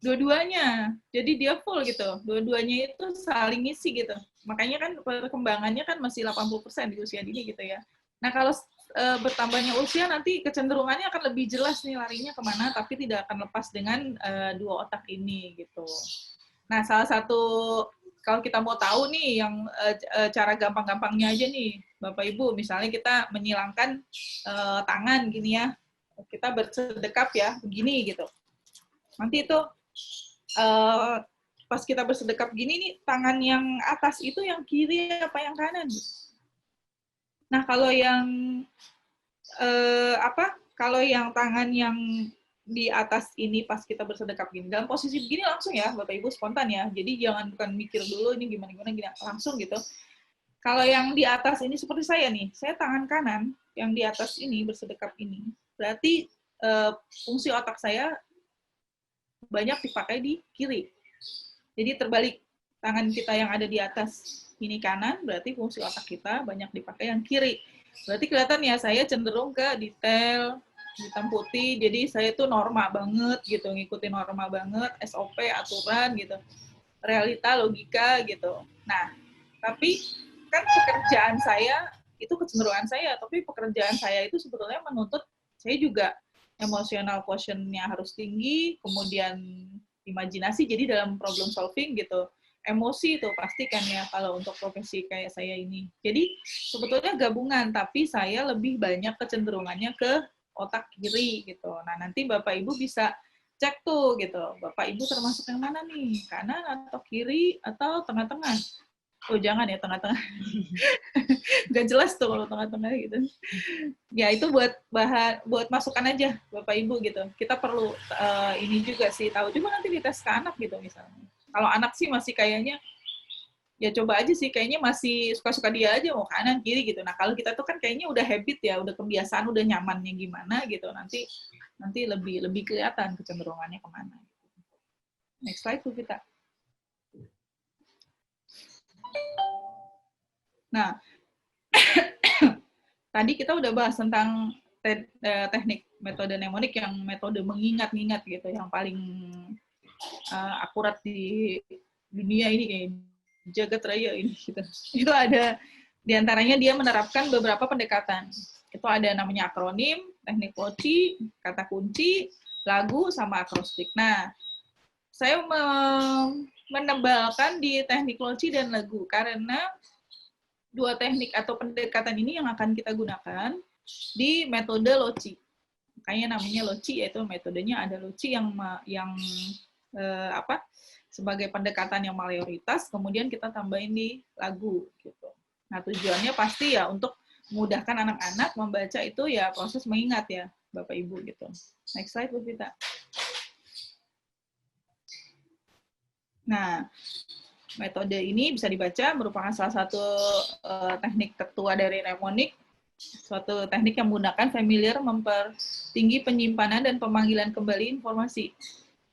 dua-duanya, jadi dia full gitu, dua-duanya itu saling ngisi gitu, makanya kan perkembangannya kan masih 80% di usia dini gitu ya. Nah kalau bertambahnya usia nanti kecenderungannya akan lebih jelas nih larinya kemana, tapi tidak akan lepas dengan dua otak ini gitu. Nah salah satu kalau kita mau tahu nih yang cara gampang-gampangnya aja nih Bapak Ibu, misalnya kita menyilangkan tangan gini ya, kita bersedekap ya begini gitu, nanti itu pas kita bersedekap gini nih, tangan yang atas itu yang kiri apa yang kanan? Nah, kalau yang kalau yang tangan yang di atas ini pas kita bersedekap gini, dalam posisi begini langsung ya, Bapak Ibu spontan ya. Jadi jangan bukan mikir dulu ini gimana gini, langsung gitu. Kalau yang di atas ini seperti saya nih, saya tangan kanan yang di atas ini bersedekap ini, berarti fungsi otak saya banyak dipakai di kiri. Jadi terbalik, tangan kita yang ada di atas ini kanan, berarti fungsi otak kita banyak dipakai yang kiri. Berarti kelihatan ya, saya cenderung ke detail, hitam putih, jadi saya tuh norma banget gitu, ngikutin norma banget, SOP, aturan gitu, realita, logika gitu. Nah, tapi kan pekerjaan saya, itu kecenderungan saya, tapi pekerjaan saya itu sebetulnya menuntut saya juga emosional quotient-nya harus tinggi, kemudian imajinasi, jadi dalam problem solving gitu, emosi itu pasti kan ya kalau untuk profesi kayak saya ini. Jadi sebetulnya gabungan, tapi saya lebih banyak kecenderungannya ke otak kiri gitu. Nah nanti Bapak Ibu bisa cek tuh gitu, Bapak Ibu termasuk yang mana nih, kanan atau kiri atau tengah-tengah. Oh jangan ya tengah-tengah, nggak jelas tuh kalau tengah-tengah gitu. Ya itu buat masukan aja Bapak Ibu gitu. Kita perlu ini juga sih tahu. Cuma nanti dites ke anak gitu misalnya. Kalau anak sih masih kayaknya ya coba aja sih, kayaknya masih suka-suka dia aja mau kanan kiri gitu. Nah kalau kita tuh kan kayaknya udah habit ya, udah kebiasaan, udah nyamannya gimana gitu. Nanti lebih kelihatan kecenderungannya kemana. Next slide tuh kita. Nah, tadi kita udah bahas tentang teknik metode mnemonik yang metode mengingat-ingat gitu, yang paling akurat di dunia ini kayak jagat raya ini gitu. Itu ada diantaranya dia menerapkan beberapa pendekatan. Itu ada namanya akronim, teknik loci, kata kunci, lagu, sama akrostik. Nah, saya menebalkan di teknik loci dan lagu karena dua teknik atau pendekatan ini yang akan kita gunakan di metode loci. Makanya namanya loci, yaitu metodenya ada loci yang sebagai pendekatan yang mayoritas, kemudian kita tambahin di lagu gitu. Nah, tujuannya pasti ya untuk memudahkan anak-anak membaca itu ya proses mengingat ya, Bapak Ibu gitu. Next slide, Bu Vita. Nah, metode ini bisa dibaca merupakan salah satu teknik tertua dari mnemonik, suatu teknik yang menggunakan familiar mempertinggi penyimpanan dan pemanggilan kembali informasi.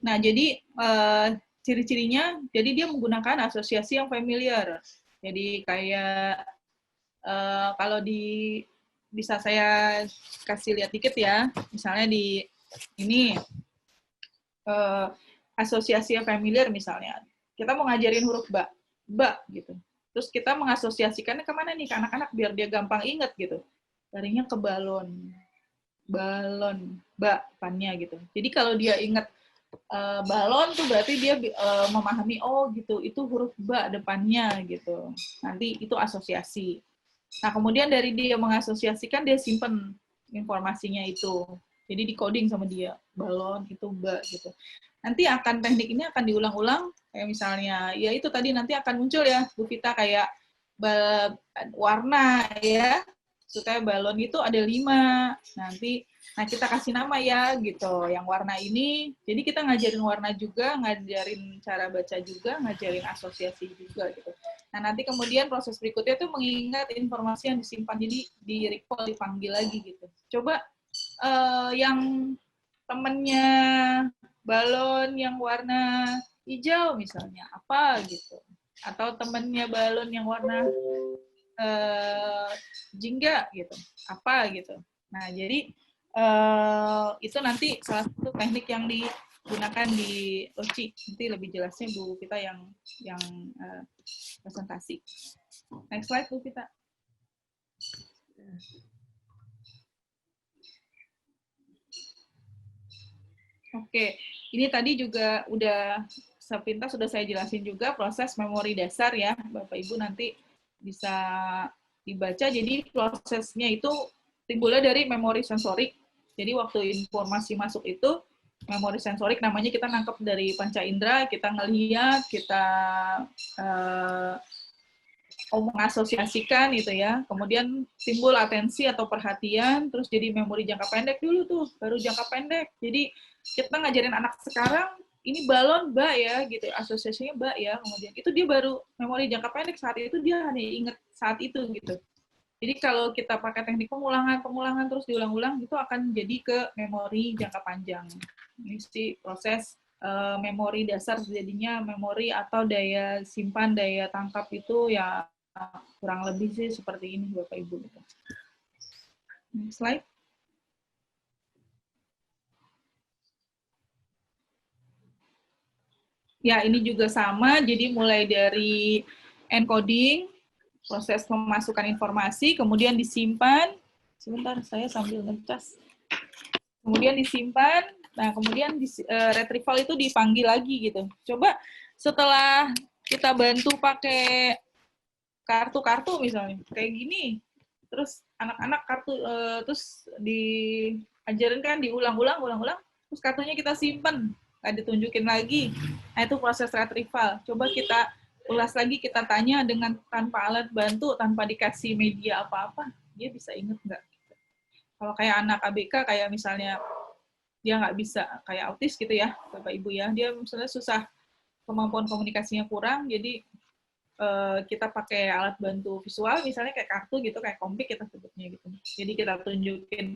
Nah, jadi ciri-cirinya, jadi dia menggunakan asosiasi yang familiar. Jadi kayak kalau bisa saya kasih lihat dikit ya, misalnya di ini asosiasi yang familiar misalnya. Kita mau ngajarin huruf ba gitu. Terus kita mengasosiasikannya kemana nih ke anak-anak biar dia gampang inget gitu. Larinya ke balon, ba depannya gitu. Jadi kalau dia inget balon tuh berarti dia memahami oh gitu, itu huruf ba depannya gitu. Nanti itu asosiasi. Nah kemudian dari dia mengasosiasikan dia simpen informasinya itu. Jadi di coding sama dia, balon itu ba gitu. Nanti teknik ini akan diulang-ulang, kayak misalnya, ya itu tadi nanti akan muncul ya, Bu Vita, kayak warna ya, supaya balon itu ada 5. Nah kita kasih nama ya, gitu. Yang warna ini, jadi kita ngajarin warna juga, ngajarin cara baca juga, ngajarin asosiasi juga gitu. Nah nanti kemudian proses berikutnya tuh mengingat informasi yang disimpan, jadi di recall, dipanggil lagi gitu. Coba yang temennya balon yang warna hijau misalnya apa gitu, atau temennya balon yang warna jingga gitu apa gitu. Nah jadi itu nanti salah satu teknik yang digunakan di loci. Nanti lebih jelasnya Bu kita yang presentasi. Next slide Bu kita. Oke, ini tadi juga udah sepintas sudah saya jelasin juga proses memori dasar ya, Bapak Ibu nanti bisa dibaca. Jadi prosesnya itu timbulnya dari memori sensorik. Jadi waktu informasi masuk itu, memori sensorik namanya kita nangkep dari panca indera, kita ngelihat, kita mengasosiasikan gitu ya, kemudian timbul atensi atau perhatian, terus jadi memori jangka pendek dulu tuh, baru jangka pendek. Jadi kita ngajarin anak sekarang, ini balon ba ya, gitu, asosiasinya ba ya, kemudian itu dia baru memori jangka pendek, saat itu dia hanya ingat saat itu gitu. Jadi kalau kita pakai teknik pengulangan terus diulang-ulang, itu akan jadi ke memori jangka panjang. Ini sih proses memori dasar, jadinya memori atau daya simpan, daya tangkap itu ya kurang lebih sih seperti ini Bapak Ibu. Next slide. Ya, ini juga sama, jadi mulai dari encoding, proses memasukkan informasi, kemudian disimpan. Sebentar, saya sambil ngecas. Kemudian disimpan, nah kemudian retrieval itu dipanggil lagi gitu. Coba setelah kita bantu pakai kartu-kartu misalnya, kayak gini, terus anak-anak kartu, terus diajarin kan diulang-ulang, terus kartunya kita simpen, nggak ditunjukin lagi. Nah itu proses retrieval. Coba kita ulas lagi, kita tanya dengan tanpa alat bantu, tanpa dikasih media apa-apa, dia bisa inget nggak? Kalau kayak anak ABK, kayak misalnya dia nggak bisa, kayak autis gitu ya, Bapak Ibu ya, dia misalnya susah, kemampuan komunikasinya kurang, jadi kita pakai alat bantu visual, misalnya kayak kartu gitu, kayak komik kita sebutnya gitu. Jadi kita tunjukin,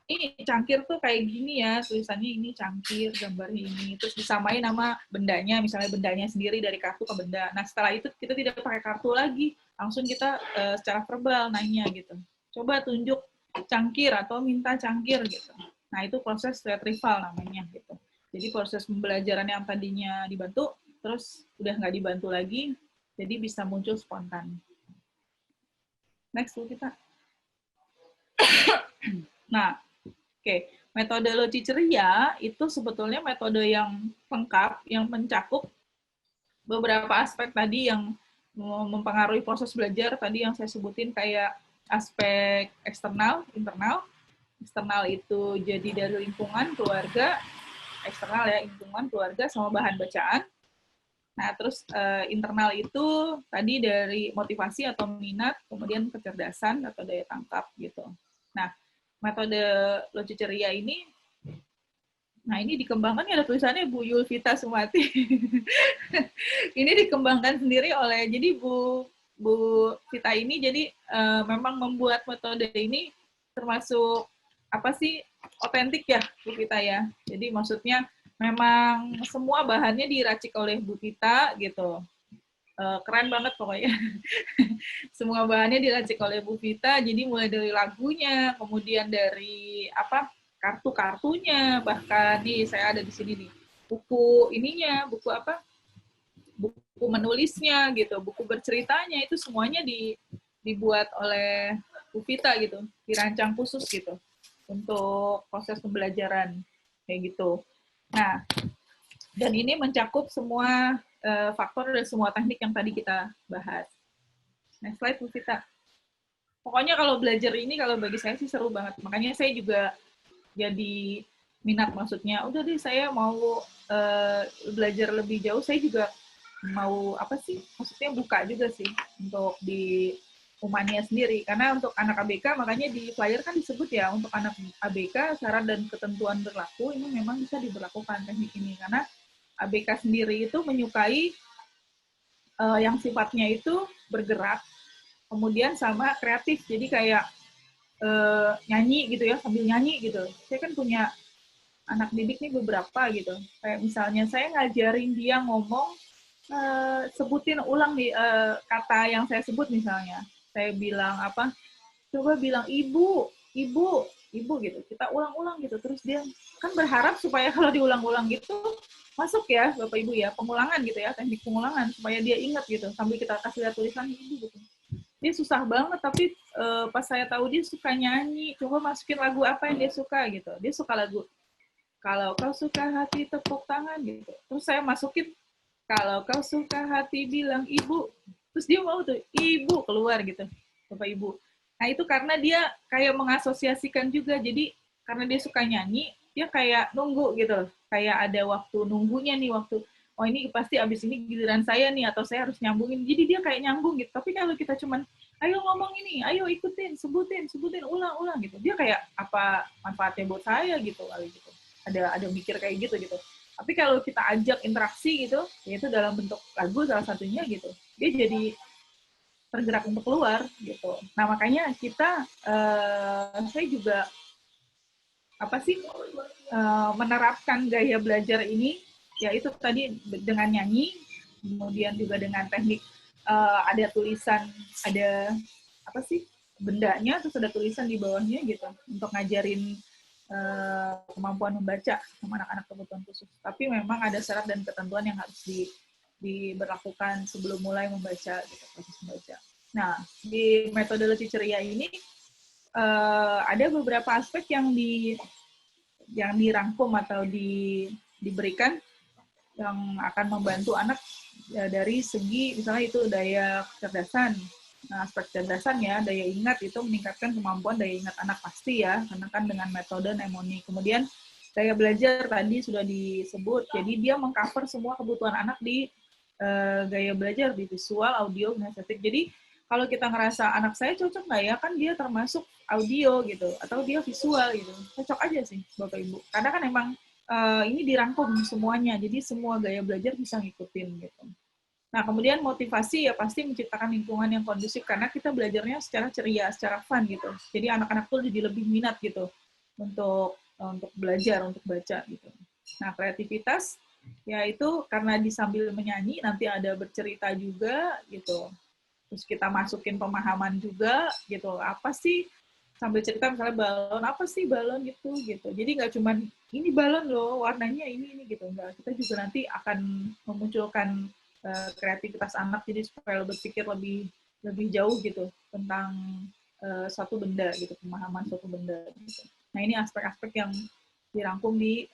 ini cangkir tuh kayak gini ya, tulisannya ini cangkir, gambarnya ini, terus disamain nama bendanya, misalnya bendanya sendiri dari kartu ke benda. Nah setelah itu kita tidak pakai kartu lagi, langsung kita secara verbal nanya gitu. Coba tunjuk cangkir atau minta cangkir gitu. Nah itu proses retrieval namanya gitu. Jadi proses pembelajaran yang tadinya dibantu, terus udah nggak dibantu lagi, jadi bisa muncul spontan. Next dulu kita. Nah, oke. Metode loci ceria itu sebetulnya metode yang lengkap, yang mencakup beberapa aspek tadi yang mempengaruhi proses belajar, tadi yang saya sebutin kayak aspek eksternal, internal, Eksternal itu jadi dari lingkungan, keluarga, eksternal ya, lingkungan, keluarga, sama bahan bacaan. Nah, terus internal itu tadi dari motivasi atau minat, kemudian kecerdasan atau daya tangkap gitu. Nah, metode Loci Ceria ini, nah ini dikembangkan, ada tulisannya Bu Yulvita Sumati. Ini dikembangkan sendiri oleh, jadi Bu Vita ini jadi memang membuat metode ini termasuk apa sih, otentik ya Bu Vita ya. Jadi maksudnya memang semua bahannya diracik oleh Bu Vita gitu. Keren banget pokoknya. Semua bahannya diracik oleh Bu Vita, jadi mulai dari lagunya, kemudian dari apa, kartu-kartunya, bahkan nih saya ada di sini nih, buku ininya, buku apa, buku menulisnya gitu, buku berceritanya, itu semuanya dibuat oleh Bu Vita gitu, dirancang khusus gitu untuk proses pembelajaran kayak gitu. Nah, dan ini mencakup semua faktor dan semua teknik yang tadi kita bahas. Next slide, Bu Vita. Pokoknya kalau belajar ini, kalau bagi saya sih seru banget. Makanya saya juga jadi minat, maksudnya, udah deh saya mau belajar lebih jauh, saya juga mau apa sih, maksudnya buka juga sih untuk di Umania sendiri. Karena untuk anak ABK, makanya di flyer kan disebut ya, untuk anak ABK, syarat dan ketentuan berlaku, ini memang bisa diberlakukan teknik ini. Karena ABK sendiri itu menyukai yang sifatnya itu bergerak, kemudian sama kreatif. Jadi kayak nyanyi gitu ya, sambil nyanyi gitu. Saya kan punya anak didik nih beberapa gitu. Kayak misalnya saya ngajarin dia ngomong, sebutin ulang nih kata yang saya sebut misalnya. Saya bilang apa, coba bilang ibu, ibu, ibu gitu. Kita ulang-ulang gitu. Terus dia kan berharap supaya kalau diulang-ulang gitu masuk ya Bapak Ibu ya, pengulangan gitu ya, teknik pengulangan supaya dia ingat gitu. Sambil kita kasih lihat tulisan ibu gitu. Dia susah banget, tapi pas saya tahu dia suka nyanyi, coba masukin lagu apa yang dia suka gitu. Dia suka lagu Kalau Kau Suka Hati Tepuk Tangan gitu. Terus saya masukin Kalau Kau Suka Hati Bilang Ibu. Terus dia mau tuh, ibu keluar gitu, Bapak Ibu. Nah itu karena dia kayak mengasosiasikan juga. Jadi karena dia suka nyanyi, dia kayak nunggu gitu. Kayak ada waktu nunggunya nih, waktu oh ini pasti abis ini giliran saya nih, atau saya harus nyambungin. Jadi dia kayak nyambung gitu. Tapi kalau kita cuman, ayo ngomong ini, ayo ikutin, sebutin, ulang-ulang gitu. Dia kayak apa manfaatnya buat saya gitu kali gitu. Ada mikir kayak gitu. Tapi kalau kita ajak interaksi gitu, yaitu dalam bentuk lagu salah satunya gitu, dia jadi tergerak untuk keluar gitu. Nah makanya kita, saya juga apa sih menerapkan gaya belajar ini, yaitu tadi dengan nyanyi, kemudian juga dengan teknik ada tulisan, ada apa sih bendanya, terus ada tulisan di bawahnya gitu untuk ngajarin kemampuan membaca sama anak-anak kebutuhan khusus. Tapi memang ada syarat dan ketentuan yang harus diberlakukan sebelum mulai membaca, gitu, proses membaca. Nah, di metode Loci Ceria ini ada beberapa aspek yang dirangkum atau diberikan yang akan membantu anak ya, dari segi misalnya itu daya kecerdasan. Nah, aspek kecerdasan ya, daya ingat itu meningkatkan kemampuan daya ingat anak pasti ya, karena kan dengan metode mnemoni. Kemudian daya belajar tadi sudah disebut, jadi dia mengcover semua kebutuhan anak di gaya belajar, di visual, audio, kinestetik. Jadi kalau kita ngerasa anak saya cocok nggak ya, kan dia termasuk audio gitu, atau dia visual gitu, cocok aja sih Bapak Ibu. Karena kan emang ini dirangkum semuanya, jadi semua gaya belajar bisa ngikutin gitu. Nah, kemudian motivasi ya pasti menciptakan lingkungan yang kondusif, karena kita belajarnya secara ceria, secara fun gitu. Jadi anak-anak tuh jadi lebih minat gitu untuk belajar, untuk baca gitu. Nah, kreativitas ya itu karena disambil menyanyi nanti ada bercerita juga gitu. Terus kita masukin pemahaman juga gitu. Apa sih sambil cerita misalnya balon, apa sih balon gitu. Jadi nggak cuman ini balon loh, warnanya ini gitu. Enggak, kita juga nanti akan memunculkan kreativitas anak, jadi supaya berpikir lebih jauh gitu tentang suatu benda gitu, pemahaman suatu benda gitu. Nah ini aspek-aspek yang dirangkum di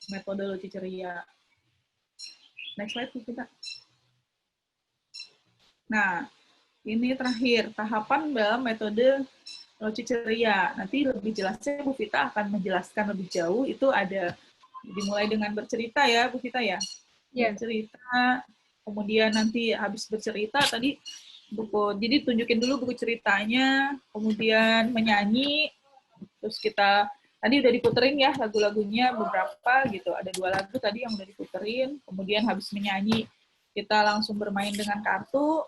metode Loci Ceria. Next slide kita. Nah ini terakhir tahapan dalam metode Loci ceria. Nanti lebih jelasnya Bu Vita akan menjelaskan lebih jauh. Itu ada dimulai dengan bercerita ya Bu Vita ya. Bercerita, kemudian nanti habis bercerita tadi buku, jadi tunjukin dulu buku ceritanya, kemudian menyanyi, terus kita tadi udah diputerin ya lagu-lagunya beberapa gitu, ada 2 lagu tadi yang udah diputerin, kemudian habis menyanyi kita langsung bermain dengan kartu,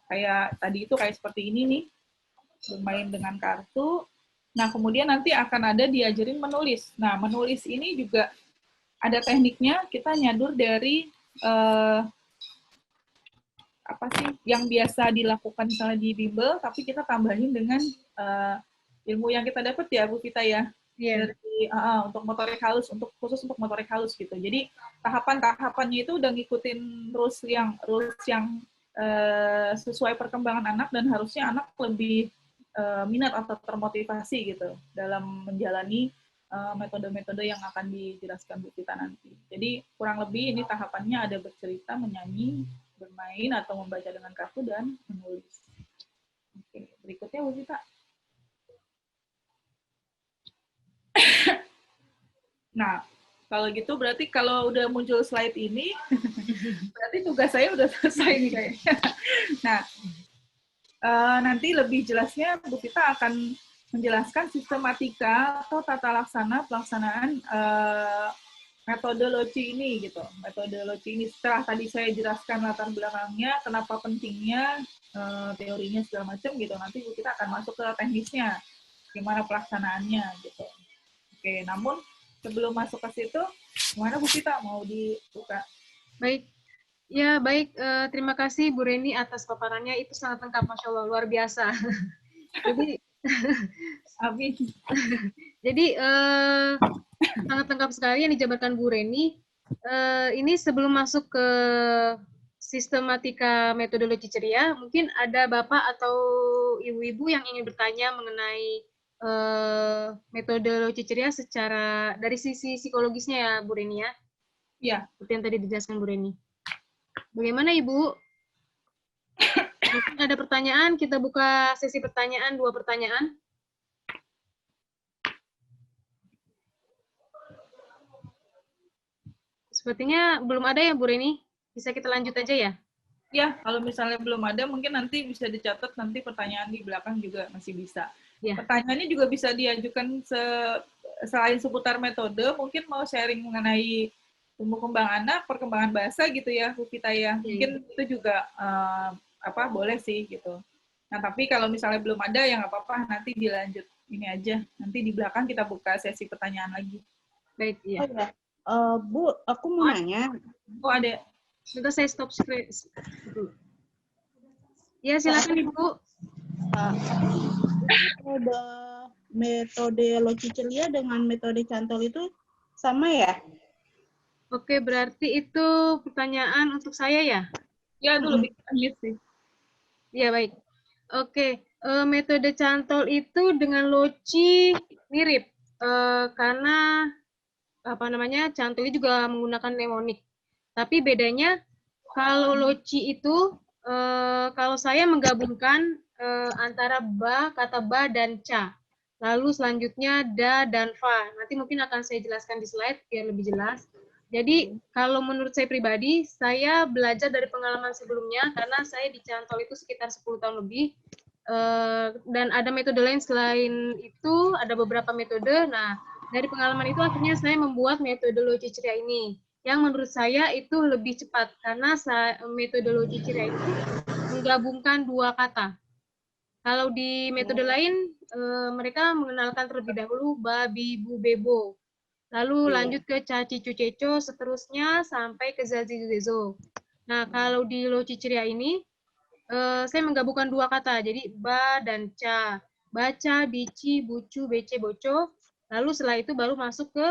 kayak tadi itu kayak seperti ini nih, bermain dengan kartu. Nah, kemudian nanti akan ada diajarin menulis. Nah, menulis ini juga ada tekniknya, kita nyadur dari apa sih yang biasa dilakukan misalnya di bimbel, tapi kita tambahin dengan ilmu yang kita dapat ya Bu Vita ya. Dari untuk motorik halus, khusus untuk motorik halus gitu. Jadi tahapan-tahapannya itu udah ngikutin rules yang sesuai perkembangan anak, dan harusnya anak lebih minat atau termotivasi gitu dalam menjalani metode-metode yang akan dijelaskan Bu Vita nanti. Jadi kurang lebih ini tahapannya ada bercerita, menyanyi, bermain atau membaca dengan kartu, dan menulis. Oke, berikutnya Bu Vita. Nah, kalau gitu berarti kalau udah muncul slide ini, berarti tugas saya udah selesai nih kayaknya. Nah, nanti lebih jelasnya Bu Vita akan menjelaskan sistematika atau tata laksana pelaksanaan metode Loci ini gitu. Metode Loci ini setelah tadi saya jelaskan latar belakangnya, kenapa pentingnya, teorinya segala macam gitu. Nanti Bu Vita akan masuk ke teknisnya, gimana pelaksanaannya gitu. Oke, namun sebelum masuk ke situ, gimana Bu Vita mau dibuka? Baik. Ya, baik. Terima kasih Bu Reni atas paparannya. Itu sangat lengkap, Masya Allah. Luar biasa. Jadi, jadi sangat lengkap sekali yang dijabarkan Bu Reni. Ini sebelum masuk ke sistematika metodologi ceria, mungkin ada Bapak atau Ibu-Ibu yang ingin bertanya mengenai metodologi ceria secara dari sisi psikologisnya ya, Bu Reni ya? Iya. Seperti yang tadi dijelaskan Bu Reni. Bagaimana Ibu? Mungkin ada pertanyaan, kita buka sesi pertanyaan, 2 pertanyaan. Sepertinya belum ada ya Bu Reni? Bisa kita lanjut aja ya? Ya, kalau misalnya belum ada, mungkin nanti bisa dicatat, nanti pertanyaan di belakang juga masih bisa. Ya. Pertanyaannya juga bisa diajukan selain seputar metode, mungkin mau sharing mengenai tumbuh kembang anak, perkembangan bahasa gitu ya, Bu Vita ya. Mungkin itu juga boleh sih gitu. Nah, tapi kalau misalnya belum ada, ya nggak apa-apa, nanti dilanjut ini aja. Nanti di belakang kita buka sesi pertanyaan lagi. Baik, iya. Oh ya, Bu, aku mau nanya. Oh, ada. Sebentar saya stop screen. Ya, silakan Ibu. Metode Loci ceria dengan metode cantol itu sama ya? Oke, berarti itu pertanyaan untuk saya ya? Ya, dulu bikin sih. Ya, baik. Oke, metode cantol itu dengan Loci mirip. Karena cantol juga menggunakan mnemonik. Tapi bedanya kalau Loci itu kalau saya menggabungkan antara kata ba dan ca. Lalu selanjutnya da dan fa. Nanti mungkin akan saya jelaskan di slide biar lebih jelas. Jadi kalau menurut saya pribadi, saya belajar dari pengalaman sebelumnya karena saya di Cantol itu sekitar 10 tahun lebih. Dan ada metode lain selain itu, ada beberapa metode. Nah, dari pengalaman itu akhirnya saya membuat metodologi ceria ini. Yang menurut saya itu lebih cepat karena metodologi ceria itu menggabungkan 2 kata. Kalau di metode lain, mereka mengenalkan terlebih dahulu babi, bu, bebo. Lalu lanjut ke caci, cu, ceco, seterusnya sampai ke zazi, zezo. Nah, kalau di Loci ceria ini, saya menggabungkan 2 kata, jadi ba dan ca. Baca, bici, bucu, bece, boco. Lalu setelah itu baru masuk ke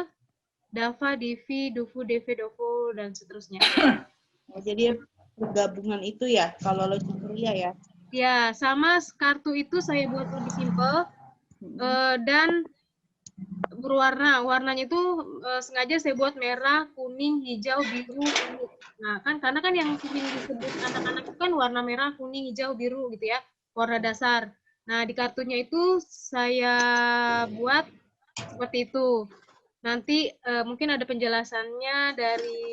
dava, divi, dufu, deve, dofo, dan seterusnya. Jadi gabungan itu ya, kalau Loci ceria ya? Ya, sama kartu itu saya buat lebih simpel. Dan berwarna. Warnanya itu sengaja saya buat merah, kuning, hijau, biru, ungu. Nah, karena kan yang sering disebut anak-anak itu kan warna merah, kuning, hijau, biru gitu ya, warna dasar. Nah, di kartunya itu saya buat seperti itu. Nanti mungkin ada penjelasannya dari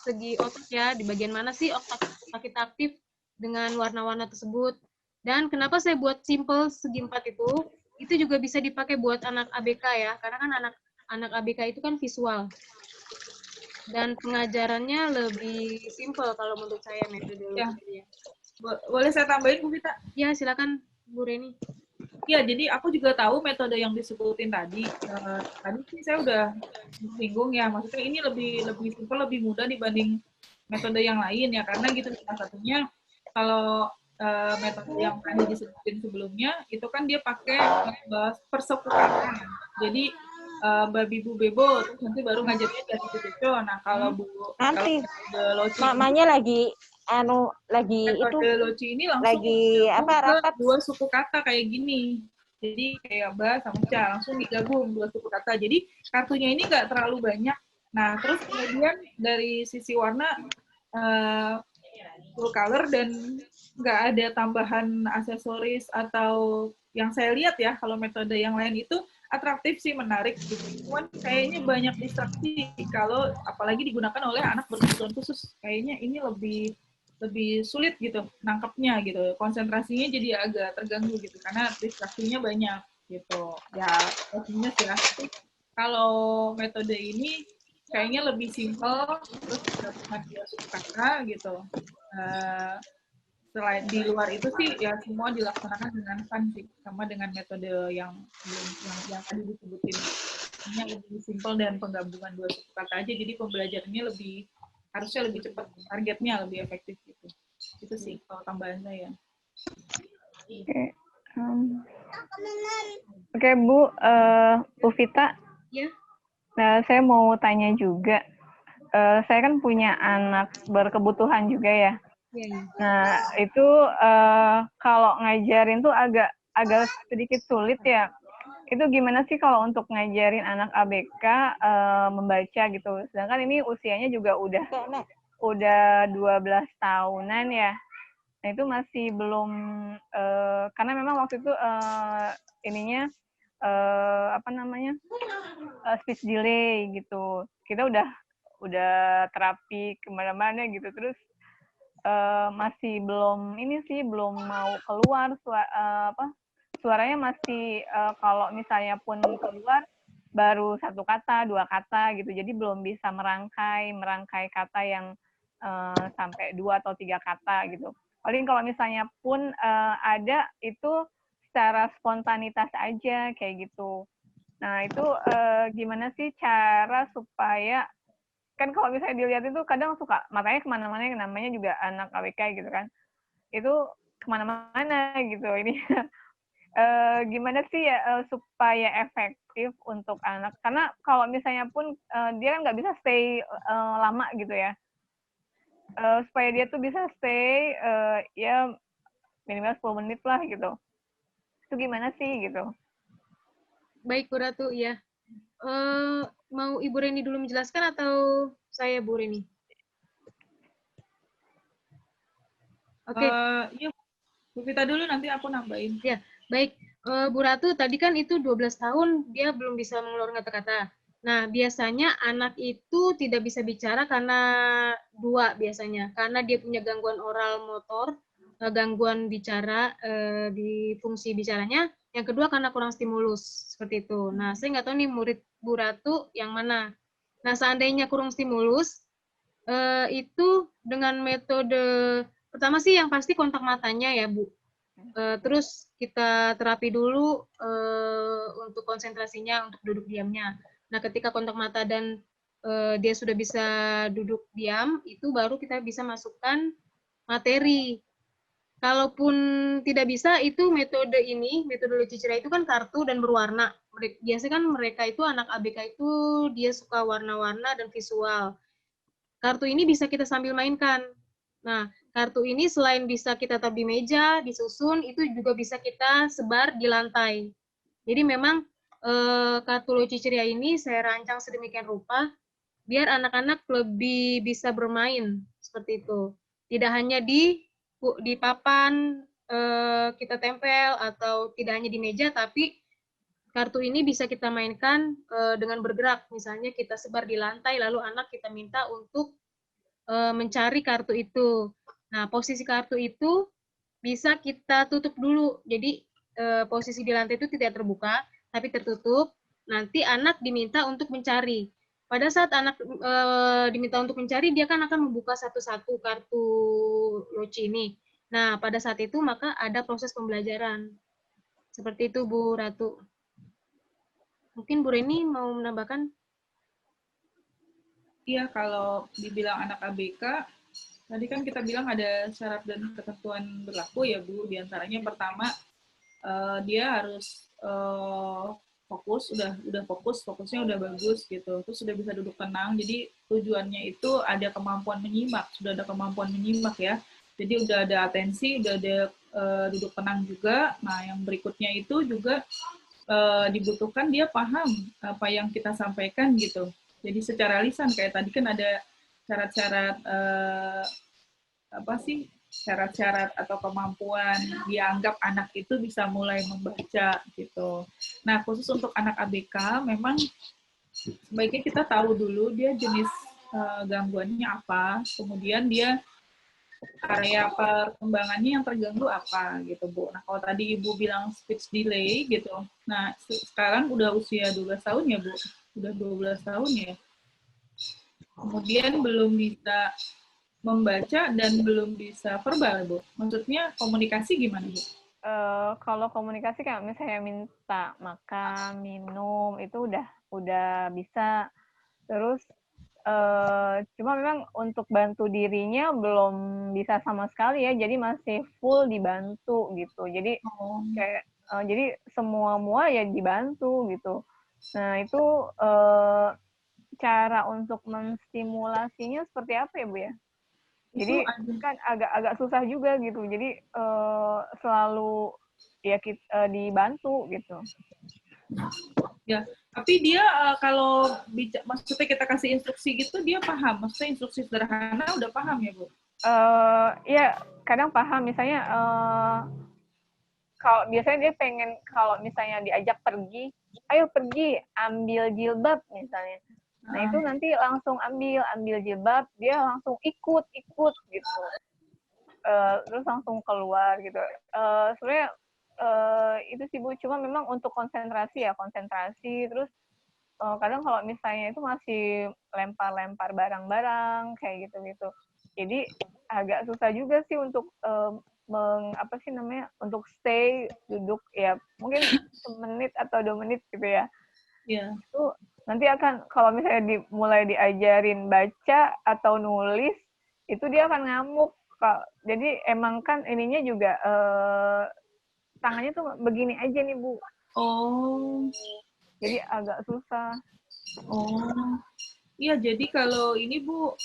segi otak ya, di bagian mana sih otak kita aktif dengan warna-warna tersebut. Dan kenapa saya buat simple segi 4 itu juga bisa dipakai buat anak ABK ya, karena kan anak ABK itu kan visual. Dan pengajarannya lebih simple kalau menurut saya metodologinya. Boleh saya tambahin, Bu Vita? Ya, silakan Bu Reni. Ya, jadi aku juga tahu metode yang disebutin tadi. Tadi sih saya udah singgung ya, maksudnya ini lebih simpel, lebih mudah dibanding metode yang lain ya, karena gitu salah satunya kalau metode yang tadi disebutin sebelumnya itu kan dia pakai persekutatan. Jadi babi bu bebo, terus nanti baru ngajarnya jadi cucu. Nah kalau nanti kalau Loci mamanya lagi metode Loci ini langsung rapat dua suku kata kayak gini. Jadi kayak ba sama ca langsung digabung dua suku kata. Jadi kartunya ini nggak terlalu banyak. Nah terus kemudian dari sisi warna full color dan nggak ada tambahan aksesoris atau yang saya lihat ya kalau metode yang lain itu atraktif sih, menarik gitu. Cuman kayaknya banyak distraksi kalau apalagi digunakan oleh anak berkebutuhan khusus. Kayaknya ini lebih sulit gitu nangkepnya gitu. Konsentrasinya jadi agak terganggu gitu karena distraksinya banyak gitu. Ya, plus ya. Tapi kalau metode ini kayaknya lebih simpel, terus gabungan dua suku kata gitu. Selain di luar itu sih ya semua dilaksanakan dengan fun sih, sama dengan metode yang tadi disebutin. Ini lebih simpel dan penggabungan dua suku kata aja, jadi pembelajarannya harusnya lebih cepat, targetnya lebih efektif gitu. Itu sih kalau tambahan saya. Oke, Bu, Bu Vita. Ya. Nah, saya mau tanya juga. Saya kan punya anak berkebutuhan juga ya. Nah, itu kalau ngajarin tuh agak sedikit sulit ya. Itu gimana sih kalau untuk ngajarin anak ABK membaca gitu? Sedangkan ini usianya juga udah 12 tahunan ya. Nah, itu masih belum karena memang waktu itu ininya speech delay gitu. Kita udah terapi kemana-mana gitu, terus masih belum mau keluar suaranya masih kalau misalnya pun keluar baru satu kata, dua kata gitu, jadi belum bisa merangkai kata yang sampai 2 atau 3 kata gitu. Paling kalau misalnya pun ada itu secara spontanitas aja kayak gitu. Nah itu gimana sih cara supaya, kan kalau misalnya dilihat itu kadang suka matanya kemana-mana, yang namanya juga anak ABK gitu kan, itu kemana-mana gitu. Ini gimana sih ya supaya efektif untuk anak, karena kalau misalnya pun dia kan nggak bisa stay lama gitu ya, supaya dia tuh bisa stay ya minimal 10 menit lah gitu. Itu gimana sih gitu? Baik, Bu Ratu, ya. Mau Ibu Reni dulu menjelaskan atau saya, Bu Reni? Oke. Yuk, Bu Vita dulu, nanti aku nambahin. Ya, baik. Bu Ratu, tadi kan itu 12 tahun dia belum bisa mengeluarkan kata-kata. Nah, biasanya anak itu tidak bisa bicara karena dua biasanya. Karena dia punya gangguan oral motor, gangguan bicara di fungsi bicaranya. Yang kedua karena kurang stimulus, seperti itu. Nah, saya nggak tahu nih murid Bu Ratu yang mana. Nah, seandainya kurang stimulus, itu dengan metode, pertama sih yang pasti kontak matanya ya, Bu. Terus kita terapi dulu untuk konsentrasinya, untuk duduk diamnya. Nah, ketika kontak mata dan dia sudah bisa duduk diam, itu baru kita bisa masukkan materi. Kalaupun tidak bisa, itu metodologi ceria itu kan kartu dan berwarna. Biasanya kan mereka itu anak ABK itu dia suka warna-warna dan visual. Kartu ini bisa kita sambil mainkan. Nah, kartu ini selain bisa kita taruh di meja, disusun, itu juga bisa kita sebar di lantai. Jadi memang kartu Loci Ceria ini saya rancang sedemikian rupa biar anak-anak lebih bisa bermain seperti itu. Tidak hanya di papan kita tempel atau tidak hanya di meja, tapi kartu ini bisa kita mainkan dengan bergerak. Misalnya kita sebar di lantai, lalu anak kita minta untuk mencari kartu itu. Nah, posisi kartu itu bisa kita tutup dulu. Jadi posisi di lantai itu tidak terbuka, tapi tertutup. Nanti anak diminta untuk mencari. Pada saat anak diminta untuk mencari, dia kan akan membuka satu-satu kartu loci ini. Nah, pada saat itu maka ada proses pembelajaran. Seperti itu, Bu Ratu. Mungkin Bu Reni mau menambahkan? Iya, kalau dibilang anak ABK, tadi kan kita bilang ada syarat dan ketentuan berlaku ya Bu. Di antaranya pertama, dia harus fokus, udah fokusnya udah bagus gitu. Terus sudah bisa duduk tenang. Jadi tujuannya itu ada kemampuan menyimak, sudah ada kemampuan menyimak ya. Jadi udah ada atensi, udah ada duduk tenang juga. Nah, yang berikutnya itu juga dibutuhkan dia paham apa yang kita sampaikan gitu. Jadi secara lisan kayak tadi kan ada syarat-syarat syarat-syarat atau kemampuan dianggap anak itu bisa mulai membaca gitu. Nah, khusus untuk anak ABK memang sebaiknya kita tahu dulu dia jenis gangguannya apa, kemudian dia area perkembangannya yang terganggu apa gitu Bu. Nah, kalau tadi Ibu bilang speech delay gitu. Nah, sekarang udah usia 12 tahun ya Bu. Udah 12 tahun ya. Kemudian belum bisa membaca dan belum bisa verbal Bu. Maksudnya komunikasi gimana Bu? Kalau komunikasi kayak misalnya minta makan, minum itu udah bisa. Terus cuma memang untuk bantu dirinya belum bisa sama sekali ya, jadi masih full dibantu gitu. Jadi kayak jadi semua ya dibantu gitu. Nah itu cara untuk menstimulasinya seperti apa ya Bu ya? Jadi kan agak susah juga gitu. Jadi selalu ya kita dibantu gitu. Ya, tapi dia kalau maksudnya kita kasih instruksi gitu dia paham. Maksudnya instruksi sederhana udah paham ya Bu? Ya kadang paham. Misalnya kalau biasanya dia pengen kalau misalnya diajak pergi, ayo pergi ambil jilbab misalnya. Nah itu nanti langsung ambil jilbab, dia langsung ikut gitu. Terus langsung keluar gitu. Sebenarnya itu sih Bu, cuma memang untuk konsentrasi terus kadang kalau misalnya itu masih lempar barang-barang kayak gitu. Jadi agak susah juga sih untuk untuk stay duduk ya mungkin 1 menit atau 2 menit gitu ya. Iya. Itu nanti akan kalau misalnya mulai diajarin baca atau nulis itu dia akan ngamuk. Jadi emang kan ininya juga tangannya tuh begini aja nih Bu. Oh. Jadi agak susah. Oh. Iya, jadi kalau ini Bu,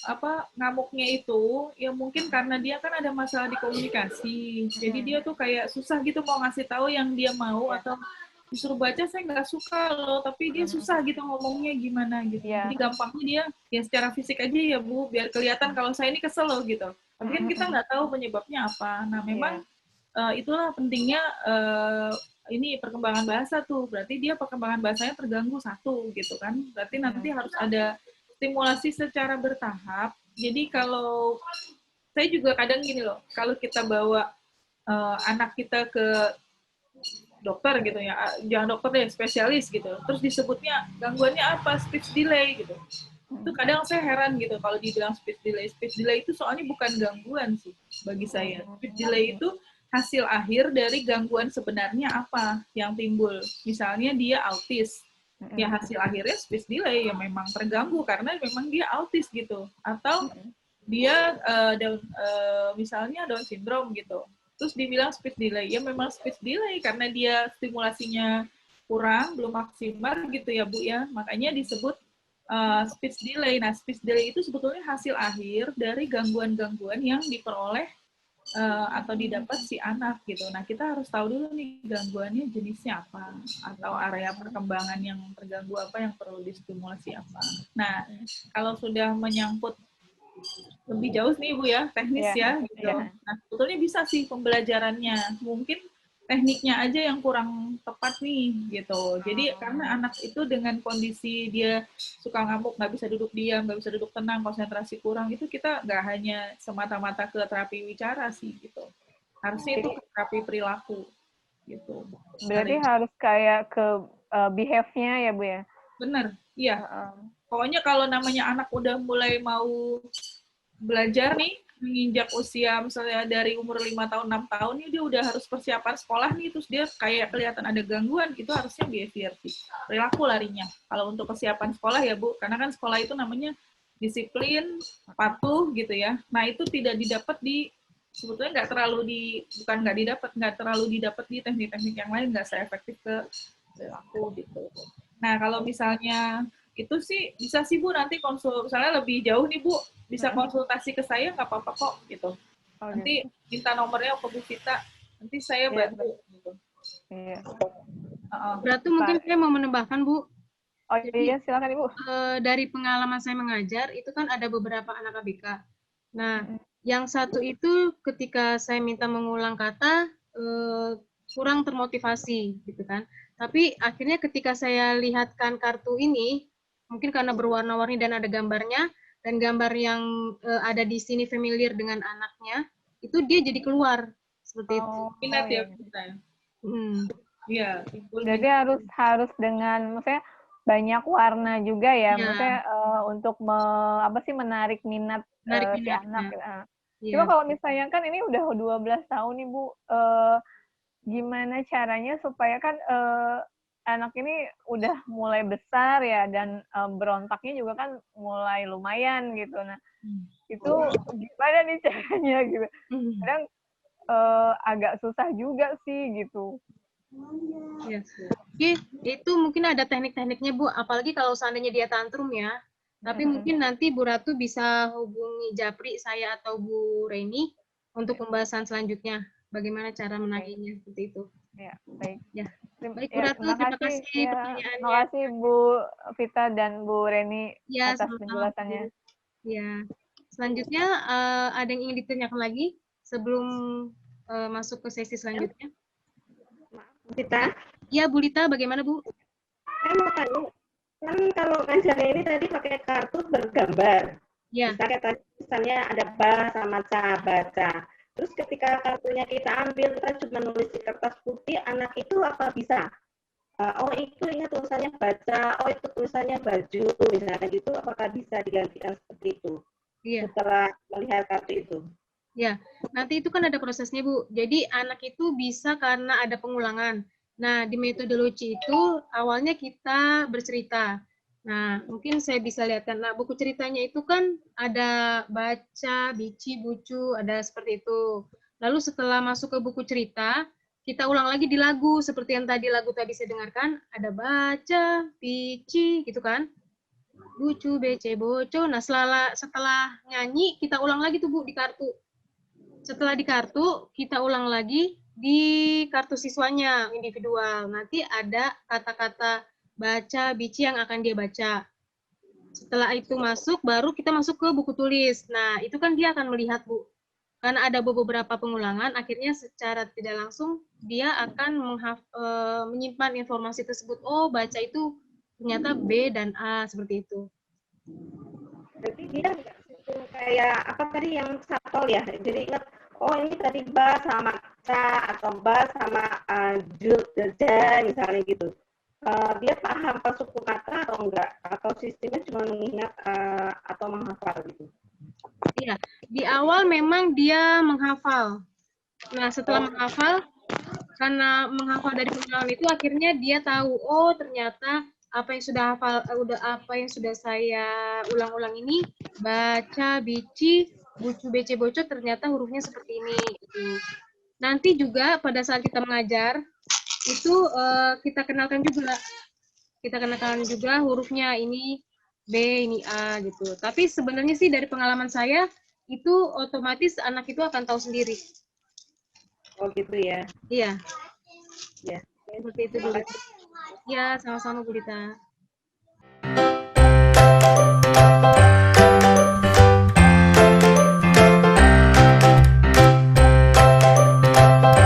ngamuknya itu, ya mungkin karena dia kan ada masalah di komunikasi. Jadi dia tuh kayak susah gitu mau ngasih tahu yang dia mau atau disuruh baca saya nggak suka loh, tapi dia susah gitu ngomongnya gimana gitu. Jadi gampangnya dia ya secara fisik aja ya Bu, biar kelihatan kalau saya ini kesel loh gitu. Tapi kan kita nggak tahu penyebabnya apa. Nah memang itulah pentingnya ini perkembangan bahasa tuh. Berarti dia perkembangan bahasanya terganggu satu gitu kan. Berarti nanti harus ada stimulasi secara bertahap. Jadi kalau saya juga kadang gini loh, kalau kita bawa anak kita ke dokter gitu ya, jangan dokter deh, spesialis gitu. Terus disebutnya gangguannya apa? Speech delay gitu. Itu kadang saya heran gitu kalau dibilang speech delay. Speech delay itu soalnya bukan gangguan sih bagi saya. Speech delay itu hasil akhir dari gangguan sebenarnya apa yang timbul. Misalnya dia autis. Ya hasil akhirnya speech delay yang memang terganggu karena memang dia autis gitu, atau dia misalnya Down syndrome gitu, terus dibilang speech delay, ya memang speech delay karena dia stimulasinya kurang, belum maksimal gitu ya Bu ya, makanya disebut speech delay. Nah speech delay itu sebetulnya hasil akhir dari gangguan-gangguan yang diperoleh atau didapat si anak gitu. Nah kita harus tahu dulu nih gangguannya jenisnya apa atau area perkembangan yang terganggu apa yang perlu distimulasi apa. Nah kalau sudah menyangkut lebih jauh nih Bu ya, teknis Iya, ya gitu. iya. Nah, sebetulnya bisa sih pembelajarannya. Mungkin tekniknya aja yang kurang tepat nih gitu. Jadi karena anak itu dengan kondisi dia suka ngamuk, nggak bisa duduk diam, nggak bisa duduk tenang, konsentrasi kurang, itu kita nggak hanya semata-mata ke terapi wicara sih gitu. Harusnya itu Jadi ke terapi perilaku gitu. Berarti Karena harus kayak ke behave-nya ya, Bu ya? bener, iya. Heeh. Pokoknya kalau namanya anak udah mulai mau belajar nih, menginjak usia misalnya dari umur 5 tahun, 6 tahun, nih dia udah harus persiapan sekolah nih, terus dia kayak kelihatan ada gangguan, itu harusnya behavior sih. Perilaku larinya. Kalau untuk kesiapan sekolah ya Bu, karena kan sekolah itu namanya disiplin, patuh gitu ya. Nah itu tidak didapat di, sebetulnya nggak terlalu di, bukan nggak terlalu didapat di teknik-teknik yang lain, nggak seefektif ke perilaku gitu. Nah kalau misalnya itu sih bisa sih Bu nanti misalnya lebih jauh nih Bu, bisa konsultasi ke saya nggak apa-apa kok gitu. Oh, Nanti minta nomornya ke Bu Vita, nanti saya Iya, bantu gitu. iya. Berarti mungkin saya mau menambahkan, Bu. Oh Jadi iya, silakan Ibu. dari pengalaman saya mengajar itu kan ada beberapa anak ABK. Nah, yang satu itu ketika saya minta mengulang kata kurang termotivasi gitu kan. Tapi akhirnya ketika saya lihatkan kartu ini, mungkin karena berwarna-warni dan ada gambarnya dan gambar yang ada di sini familiar dengan anaknya, itu dia jadi keluar seperti itu. Oh, Minat ya iya. Vita ya. Hmm. Iya, timbul Jadi harus dengan, maksudnya banyak warna juga ya, Iya. maksudnya untuk apa sih menarik minat Menarik si anak. minatnya. Cuma Iya. kalau misalnya kan ini udah 12 tahun nih Bu, gimana caranya supaya kan anak ini udah mulai besar ya dan berontaknya juga kan mulai lumayan gitu. Nah, itu gimana nih caranya gitu. Kadang agak susah juga sih gitu. Ya. Oke, itu mungkin ada teknik-tekniknya Bu, apalagi kalau seandainya dia tantrum ya. Tapi mungkin nanti Bu Ratu bisa hubungi Japri, saya atau Bu Reni untuk pembahasan selanjutnya. Bagaimana cara menanganinya seperti itu. Ya, baik. Ya, baik Bu Ya, Ratu, terima terima kasih. kasih Ya, pertanyaannya. terima kasih Bu Vita dan Bu Reni Ya, atas sama-sama Bu. penjelasannya. Ya, selanjutnya ada yang ingin ditanyakan lagi sebelum masuk ke sesi selanjutnya? Kita, Ya, Bu Lita, bagaimana Bu? saya mau tanya, kan kalau ngajarnya ini tadi pakai kartu bergambar. Ya, Misalnya ada ba sama ca, baca. Terus ketika kartunya kita ambil, kita cuma nulis di kertas putih, anak itu apa bisa? Oh itu ingat tulisannya baca, oh itu tulisannya baju, misalnya gitu, apakah bisa digantikan seperti itu iya. setelah melihat kartu itu? Ya, nanti itu kan ada prosesnya, Bu. Jadi anak itu bisa karena ada pengulangan. Nah, di metodologi itu awalnya kita bercerita. Nah, mungkin saya bisa lihatkan. Nah, buku ceritanya itu kan ada baca, bici, bucu, ada seperti itu. Lalu setelah masuk ke buku cerita, kita ulang lagi di lagu. Seperti yang tadi lagu tadi saya dengarkan, ada baca, bici, gitu kan. Bucu, bece, boco. Nah, setelah nyanyi, kita ulang lagi tuh, Bu, di kartu. Setelah di kartu, kita ulang lagi di kartu siswanya individual. Nanti ada kata-kata baca, bici yang akan dia baca. Setelah itu masuk, baru kita masuk ke buku tulis. Nah, itu kan dia akan melihat, Bu. Karena ada beberapa pengulangan, akhirnya secara tidak langsung dia akan menyimpan informasi tersebut. Oh, baca itu ternyata B dan A, seperti itu. Berarti dia kayak apa tadi yang satol ya? Jadi ingat, oh ini tadi ba sama ca atau ba sama ja misalnya gitu. Dia paham suku kata atau enggak? Atau sistemnya cuma mengingat atau menghafal gitu? Iya, di awal memang dia menghafal. Nah, setelah menghafal, karena menghafal dari pengulangan itu akhirnya dia tahu, oh ternyata apa yang sudah hafal, apa yang sudah saya ulang-ulang ini, baca, bici, bucu, bece, bocor, ternyata hurufnya seperti ini. Nanti juga pada saat kita mengajar, itu kita kenalkan juga hurufnya ini B, ini A gitu. Tapi sebenarnya sih dari pengalaman saya, itu otomatis anak itu akan tahu sendiri. Oh gitu ya? Iya. Ya. Seperti itu, Bu. Ya, sama-sama, Bu Dita.